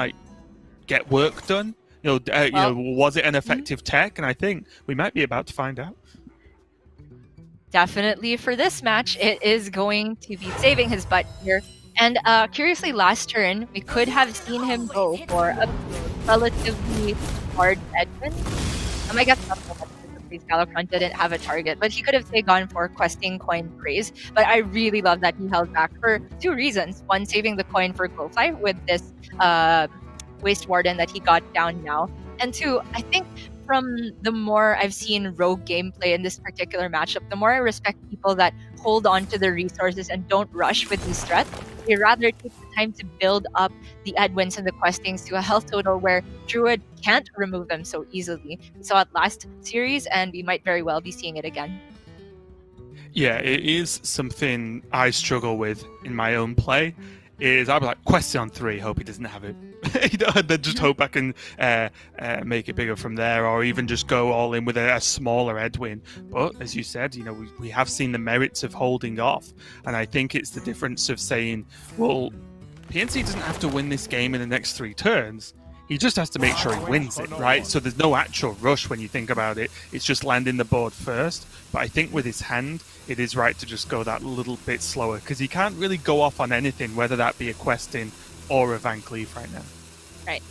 [SPEAKER 8] get work done? Was it an effective tech? And I think we might be about to find out.
[SPEAKER 7] Definitely for this match, it is going to be saving his butt here. And curiously, last turn, we could have seen him go for a relatively hard Edwin. I guess not so much because Galakrond didn't have a target, but he could have gone for questing coin praise. But I really love that he held back for two reasons. One, saving the coin for Glowfly with this Waste Warden that he got down now. And two, I think from the more I've seen rogue gameplay in this particular matchup, the more I respect people that hold on to their resources and don't rush with these threats. They rather take the time to build up the Edwins and the questings to a health total where Druid can't remove them so easily. We saw it last series, and we might very well be seeing it again.
[SPEAKER 8] Yeah, it is something I struggle with in my own play. I'll be like, question on 3, hope he doesn't have it. And then just hope I can make it bigger from there, or even just go all in with a smaller Edwin. But as you said, we have seen the merits of holding off, and I think it's the difference of saying, well, PNC doesn't have to win this game in the next 3 turns. He just has to make sure he wins it, right? So there's no actual rush when you think about it. It's just landing the board first. But I think with his hand, it is right to just go that little bit slower, because he can't really go off on anything, whether that be a questing or a Van Cleef right now.
[SPEAKER 7] Right.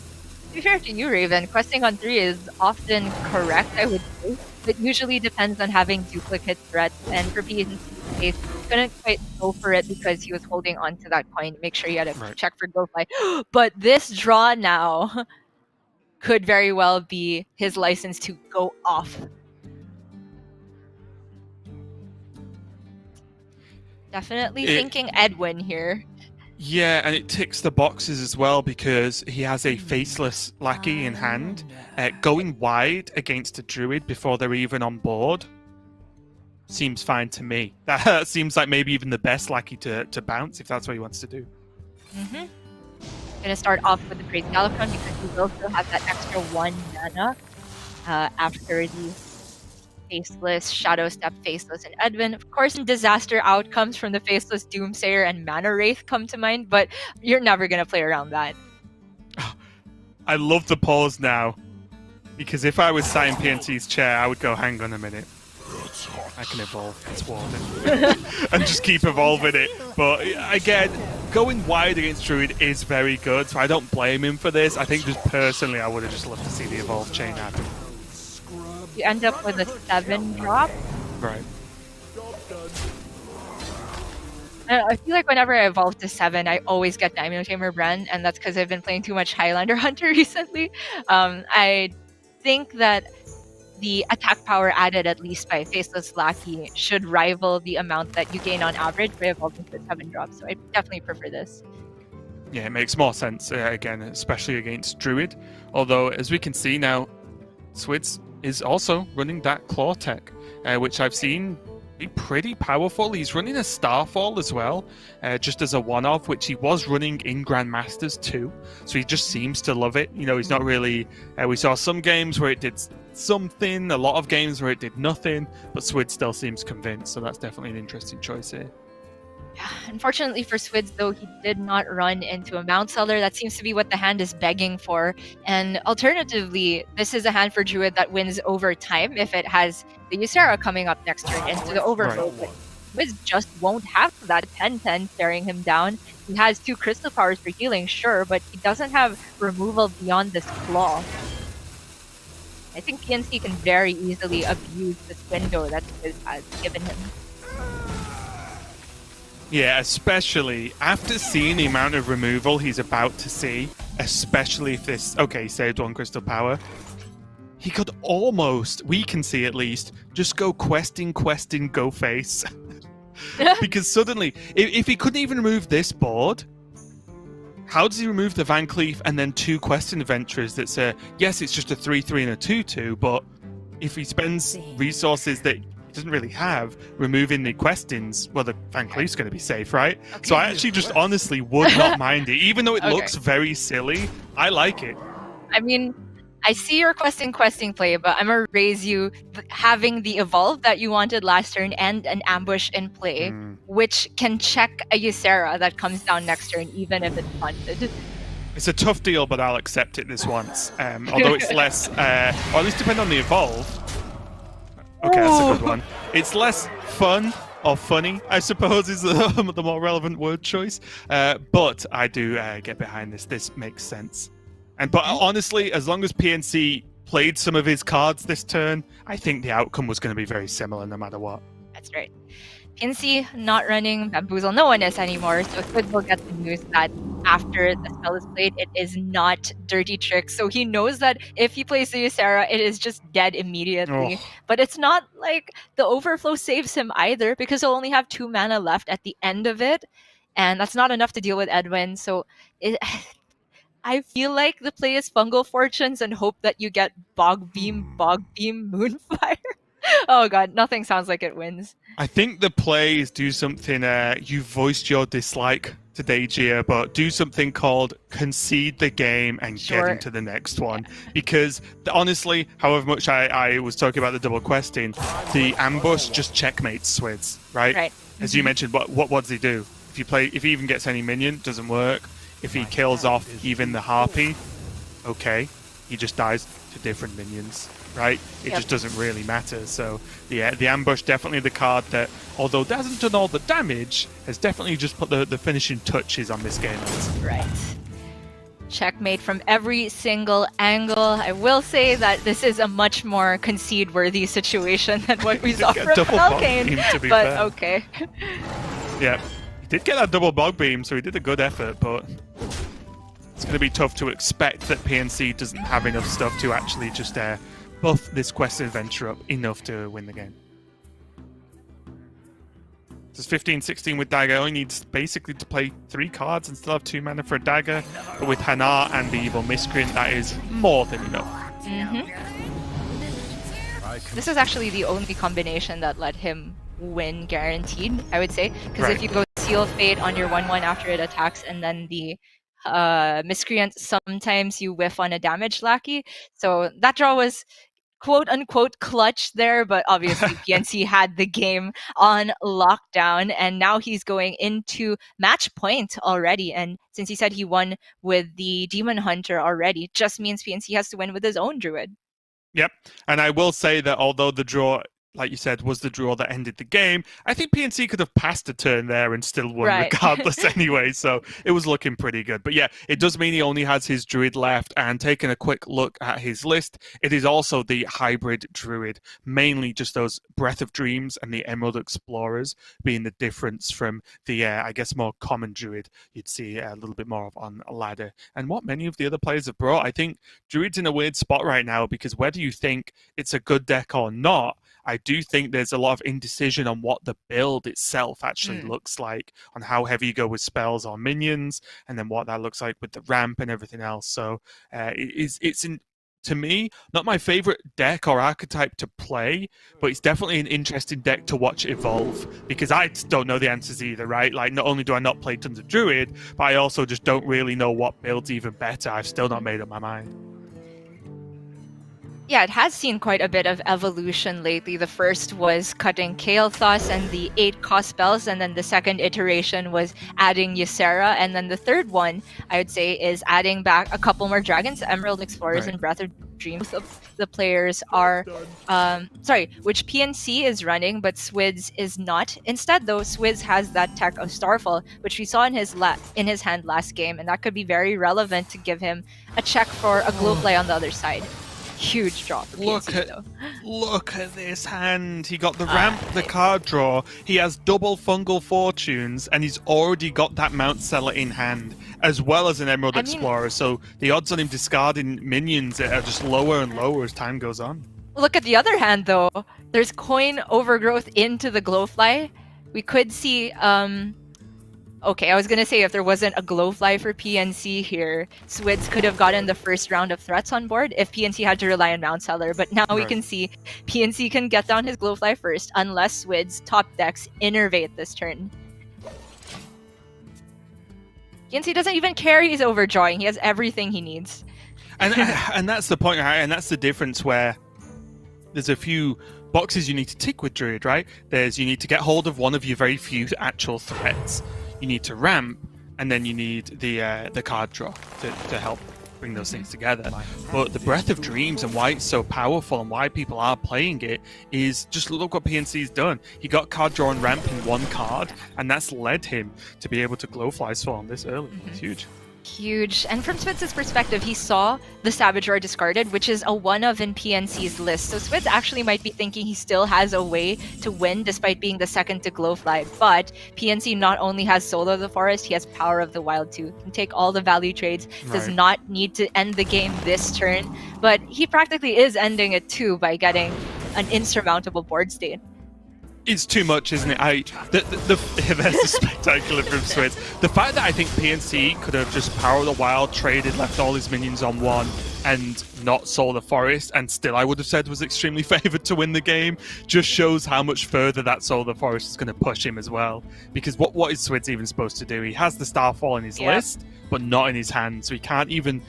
[SPEAKER 7] To be fair to you, Raven, questing on 3 is often correct, I would say. It usually depends on having duplicate threats, and for PNC's case, he couldn't quite go for it because he was holding on to that coin to make sure he had to check for Glowfly. But this draw now could very well be his license to go off. Definitely thinking Edwin here.
[SPEAKER 8] Yeah, and it ticks the boxes as well because he has a faceless lackey in hand. Going wide against a druid before they're even on board seems fine to me. That seems like maybe even the best lackey to bounce if that's what he wants to do.
[SPEAKER 7] Mm-hmm. Gonna start off with the Praise Galakrond because he will still have that extra 1 mana after the Faceless, Shadow Step, Faceless, and Edwin. Of course, disaster outcomes from the Faceless Doomsayer and Mana Wraith come to mind, but you're never going to play around that.
[SPEAKER 8] I love the pause now, because if I was sat in PNC's chair, I would go, hang on a minute. I can evolve this Warden. And just keep evolving it. But again, going wide against Druid is very good, so I don't blame him for this. I think just personally, I would have just loved to see the Evolve chain happen.
[SPEAKER 7] You end up with a 7 drop.
[SPEAKER 8] Right.
[SPEAKER 7] I feel like whenever I evolve to 7, I always get Dino Tamer Bren, and that's because I've been playing too much Highlander Hunter recently. I think that the attack power added at least by Faceless Lackey should rival the amount that you gain on average by evolving to 7 drops, so I definitely prefer this.
[SPEAKER 8] Yeah, it makes more sense, again, especially against Druid. Although, as we can see now, Switz is also running that Claw Tech, which I've seen be pretty powerful. He's running a Starfall as well, just as a one-off, which he was running in Grandmasters too. So he just seems to love it. He's not really... we saw some games where it did something, a lot of games where it did nothing, but Switz still seems convinced, so that's definitely an interesting choice here.
[SPEAKER 7] Yeah, unfortunately for Switz, though, he did not run into a Mount Seller. That seems to be what the hand is begging for. And alternatively, this is a hand for Druid that wins over time if it has the Ysera coming up next turn into the Overflow. Right. Switz just won't have that 10-10 staring him down. He has 2 Crystal Powers for healing, sure, but he doesn't have removal beyond this Claw. I think PNC can very easily abuse this window that Switz has given him.
[SPEAKER 8] Yeah, especially after seeing the amount of removal he's about to see, especially if this... Okay, saved 1 Crystal Power. He could almost, we can see at least, just go questing, go face. Because suddenly, if he couldn't even remove this board, how does he remove the Van Cleef and then 2 questing adventurers that say, yes, it's just a 3-3 and a 2-2, but if he spends resources that doesn't really have, removing the questings, well, the Van Cleef's going to be safe, right? Okay. So I actually just honestly would not mind it. Even though it looks very silly, I like it.
[SPEAKER 7] I mean, I see your questing play, but I'm going to raise you having the evolve that you wanted last turn and an ambush in play, which can check a Ysera that comes down next turn, even if it's punted.
[SPEAKER 8] It's a tough deal, but I'll accept it this once. Although it's less, or at least depend on the evolve. Okay, that's a good one. It's less fun or funny, I suppose, is the more relevant word choice. But I do get behind this. This makes sense. But honestly, as long as PNC played some of his cards this turn, I think the outcome was going to be very similar no matter what.
[SPEAKER 7] That's right. PNC not running Bamboozle no one is anymore, so Switz will get the news that after the spell is played, it is not Dirty Trick. So he knows that if he plays the Ysera, it is just dead immediately.
[SPEAKER 8] Oh.
[SPEAKER 7] But it's not like the overflow saves him either, because he'll only have 2 mana left at the end of it, and that's not enough to deal with Edwin. So I feel like the play is Fungal Fortunes and hope that you get Bog Beam, Moonfire. Oh god, nothing sounds like it wins.
[SPEAKER 8] I think the play is do something, you voiced your dislike today, Gia, but do something called concede the game and get into the next one. Because honestly, however much I was talking about the double questing, the ambush just checkmates Switz, right?
[SPEAKER 7] Right.
[SPEAKER 8] As you mentioned, what does he do? If he even gets any minion, doesn't work. If he kills off even the Harpy, okay, he just dies to different minions, right? It just doesn't really matter. So the ambush, definitely the card that, although it hasn't done all the damage, has definitely just put the finishing touches on this game.
[SPEAKER 7] Right. Checkmate from every single angle. I will say that this is a much more concede-worthy situation than what we saw from Falcane, but fair. Okay.
[SPEAKER 8] Yeah, he did get that double bog beam, so he did a good effort, but it's going to be tough to expect that PNC doesn't have enough stuff to actually just buff this quest adventure up enough to win the game. Does 15-16 with Dagger only needs basically to play 3 cards and still have 2 mana for a Dagger, but with Hanar and the Evil Miscreant, that is more than enough.
[SPEAKER 7] This is actually the only combination that let him win guaranteed, I would say, because if you go Seal Fate on your 1/1 after it attacks, and then the Miscreant, sometimes you whiff on a damage lackey. So that draw was quote-unquote clutch there, but obviously PNC had the game on lockdown, and now he's going into match point already. And since he said he won with the Demon Hunter already, just means PNC has to win with his own Druid.
[SPEAKER 8] Yep, and I will say that although the draw, like you said, was the draw that ended the game, I think PNC could have passed a turn there and still won regardless anyway, so it was looking pretty good. But yeah, it does mean he only has his Druid left, and taking a quick look at his list, it is also the hybrid Druid, mainly just those Breath of Dreams and the Emerald Explorers being the difference from the, I guess, more common Druid you'd see a little bit more of on a ladder. And what many of the other players have brought, I think Druid's in a weird spot right now, because whether you think it's a good deck or not, I do think there's a lot of indecision on what the build itself actually looks like, on how heavy you go with spells or minions, and then what that looks like with the ramp and everything else. So to me, not my favorite deck or archetype to play, but it's definitely an interesting deck to watch evolve, because I don't know the answers either, right? Like, not only do I not play tons of Druid, but I also just don't really know what build's even better. I've still not made up my mind.
[SPEAKER 7] Yeah, it has seen quite a bit of evolution lately. The first was cutting Kael'thas and the 8-cost spells, and then the second iteration was adding Ysera, and then the third one, I would say, is adding back a couple more dragons, Emerald Explorers and Breath of Dreams. Both of the players are, which PNC is running, but Switz is not. Instead, though, Switz has that tech of Starfall, which we saw in his hand last game, and that could be very relevant to give him a check for a Glowfly on the other side. Huge draw for PNC,
[SPEAKER 8] Look at this hand. He got the ramp, the card draw. He has double Fungal Fortunes, and he's already got that Mount Seller in hand, as well as an Emerald Explorer. So the odds on him discarding minions are just lower and lower as time goes on.
[SPEAKER 7] Look at the other hand, though. There's coin overgrowth into the Glowfly. We could see... Okay, I was going to say if there wasn't a Glowfly for PNC here, Switz could have gotten the first round of threats on board if PNC had to rely on Mount Seller. But now we can see PNC can get down his Glowfly first, unless Switz top decks Innervate this turn. PNC doesn't even care he's overdrawing. He has everything he needs.
[SPEAKER 8] And that's the point, right? And that's the difference, where there's a few boxes you need to tick with Druid, right? You need to get hold of one of your very few actual threats. You need to ramp, and then you need the card draw to help bring those things together. But the Breath of Dreams and why it's so powerful and why people are playing it is just look what PNC's done. He got card draw and ramp in one card, and that's led him to be able to Glowfly Swarm this early. It's huge.
[SPEAKER 7] Huge. And from Switz's perspective, he saw the Savageur discarded, which is a one of in PNC's list. So Switz actually might be thinking he still has a way to win despite being the second to Glowfly. But PNC not only has Soul of the Forest, he has Power of the Wild too. He can take all the value trades, does not need to end the game this turn. But he practically is ending it too by getting an insurmountable board state.
[SPEAKER 8] It's too much, isn't it? There's the spectacular from Switz. The fact that I think PNC could have just Power of the Wild, traded, left all his minions on one, and not Soul the Forest, and still I would have said was extremely favoured to win the game, just shows how much further that Soul the Forest is going to push him as well. Because what is Switz even supposed to do? He has the Starfall in his list, but not in his hand, so he can't even...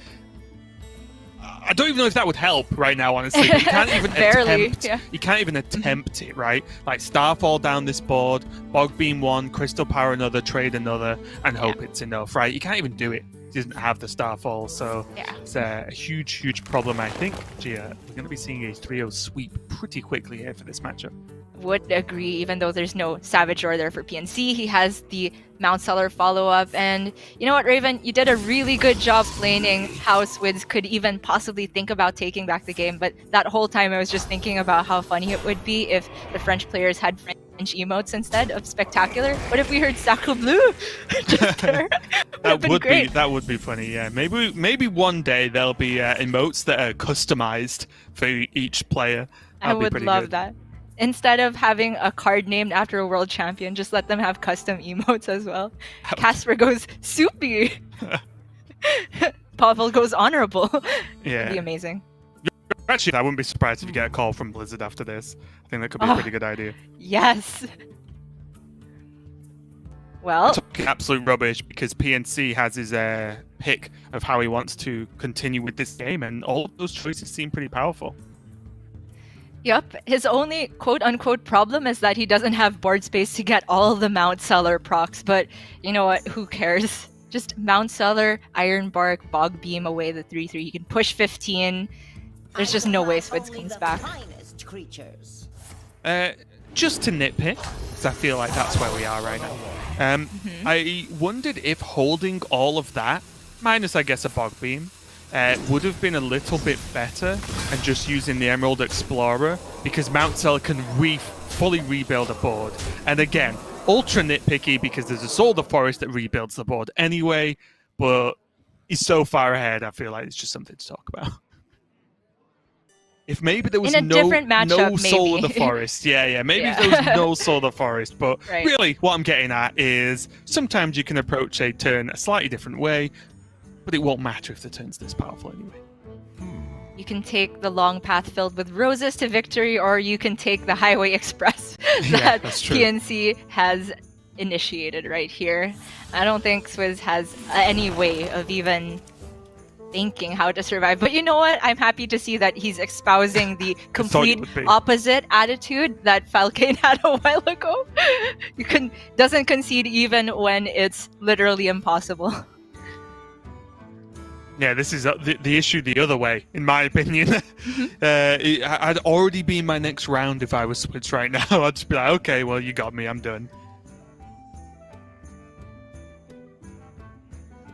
[SPEAKER 8] I don't even know if that would help right now, honestly. But he can't even attempt. He can't even attempt it, right? Like Starfall down this board, Bog Beam one, Crystal Power another, trade another, and hope it's enough, right? You can't even do it. He doesn't have the Starfall, so it's a huge, huge problem. I think we're going to be seeing a 3-0 sweep pretty quickly here for this matchup.
[SPEAKER 7] Would agree, even though there's no Savageur there for PNC. He has the Mount Seller follow-up, and you know what, Raven? You did a really good job explaining how Switz could even possibly think about taking back the game, but that whole time I was just thinking about how funny it would be if the French players had French emotes instead of spectacular. What if we heard Sacre Bleu just there?
[SPEAKER 8] That would be funny, yeah. Maybe one day there'll be emotes that are customized for each player.
[SPEAKER 7] I would love that. Instead of having a card named after a world champion, just let them have custom emotes as well. Casper goes soupy. Pavel goes honorable.
[SPEAKER 8] Yeah.
[SPEAKER 7] It'd be amazing.
[SPEAKER 8] Actually, I wouldn't be surprised if you get a call from Blizzard after this. I think that could be a pretty good idea.
[SPEAKER 7] Yes. Well,
[SPEAKER 8] I'm talking absolute rubbish because PNC has his pick of how he wants to continue with this game, and all of those choices seem pretty powerful.
[SPEAKER 7] Yep, his only quote-unquote problem is that he doesn't have board space to get all the Mount Seller procs, but you know what, who cares? Just Mount Seller, Iron Bark, Bog Beam away the 3-3, he can push 15, there's just no way Switz comes back.
[SPEAKER 8] Just to nitpick, because I feel like that's where we are right now. I wondered if holding all of that, minus I guess a Bog Beam, would have been a little bit better, and just using the Emerald Explorer, because Mount Seller can fully rebuild a board. And again, ultra nitpicky because there's a Soul of the Forest that rebuilds the board anyway, but he's so far ahead, I feel like it's just something to talk about. If maybe there was no Soul of the Forest, maybe if there was no Soul of the Forest, but really what I'm getting at is sometimes you can approach a turn a slightly different way, but it won't matter if the turn's this powerful anyway.
[SPEAKER 7] You can take the long path filled with roses to victory, or you can take the Highway Express that PNC has initiated right here. I don't think Swizz has any way of even thinking how to survive. But you know what? I'm happy to see that he's espousing the complete opposite attitude that Falcane had a while ago. Doesn't concede even when it's literally impossible.
[SPEAKER 8] Yeah, this is the issue the other way, in my opinion. I'd already be in my next round if I was Switz right now. I'd just be like, okay, well, you got me, I'm done.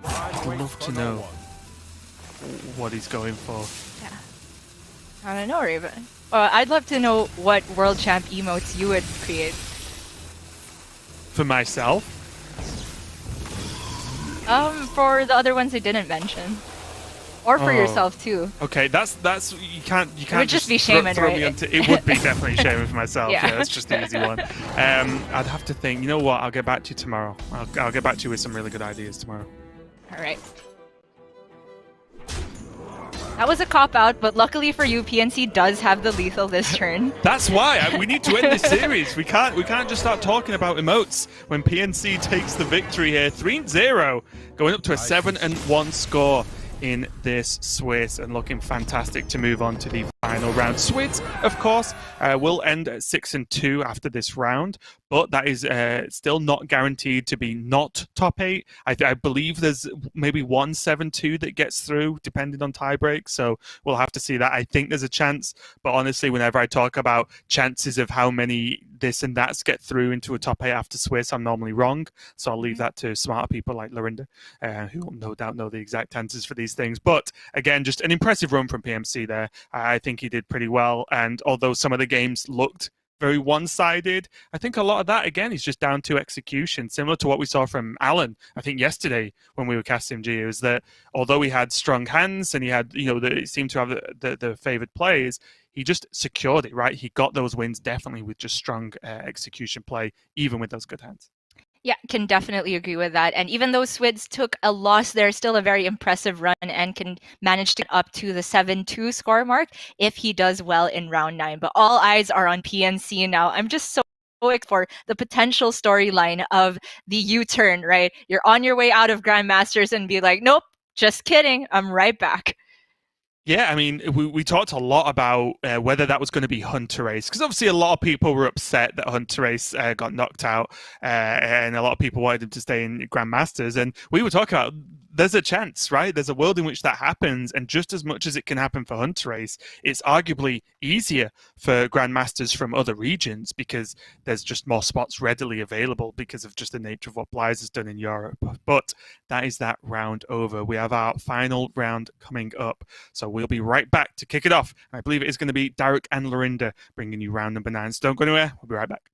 [SPEAKER 8] I'd love to know what he's going for.
[SPEAKER 7] Yeah. I don't know, Raven. I'd love to know what World Champ emotes you would create.
[SPEAKER 8] For myself?
[SPEAKER 7] For the other ones I didn't mention. Or for yourself too.
[SPEAKER 8] Okay, that's you can't
[SPEAKER 7] it would just be Shaman, right?
[SPEAKER 8] It would be definitely Shaman for myself.
[SPEAKER 7] Yeah,
[SPEAKER 8] that's just an easy one. I'd have to think. You know what? I'll get back to you tomorrow. I'll get back to you with some really good ideas tomorrow.
[SPEAKER 7] All right. That was a cop-out, but luckily for you, PNC does have the lethal this turn.
[SPEAKER 8] That's why we need to end this series. We can't just start talking about emotes when PNC takes the victory here. 3-0, going up to a 7-1 score in this Switz, and looking fantastic to move on to the final round. Switz, of course, will end at 6-2 after this round, but that is still not guaranteed to be not top 8. I believe there's maybe 1 7-2 that gets through, depending on tiebreak, so we'll have to see that. I think there's a chance, but honestly, whenever I talk about chances of how many this and that's get through into a top 8 after Switz, I'm normally wrong. So I'll leave that to smarter people like Lorinda, who will no doubt know the exact answers for these things. But again, just an impressive run from PMC there. I think he did pretty well. And although some of the games looked very one-sided, I think a lot of that, again, is just down to execution, similar to what we saw from Alan, I think, yesterday when we were casting G, is that although he had strong hands and he had, he seemed to have the favored players, he just secured it, right? He got those wins definitely with just strong execution play, even with those good hands.
[SPEAKER 7] Yeah, can definitely agree with that. And even though Switz took a loss, they're still a very impressive run and can manage to get up to the 7-2 score mark if he does well in round 9. But all eyes are on PNC now. I'm just so excited for the potential storyline of the U-turn, right? You're on your way out of Grandmasters and be like, nope, just kidding. I'm right back.
[SPEAKER 8] Yeah, I mean, we talked a lot about whether that was going to be Hunter Race, because obviously a lot of people were upset that Hunter Race got knocked out, and a lot of people wanted him to stay in Grandmasters, and we were talking about there's a chance, right? There's a world in which that happens, and just as much as it can happen for Hunter Race, it's arguably easier for Grandmasters from other regions because there's just more spots readily available because of just the nature of what Blairs has done in Europe. But that is that round over. We have our final round coming up, so we'll be right back to kick it off. I believe it is going to be Derek and Lorinda bringing you round number 9. So don't go anywhere. We'll be right back.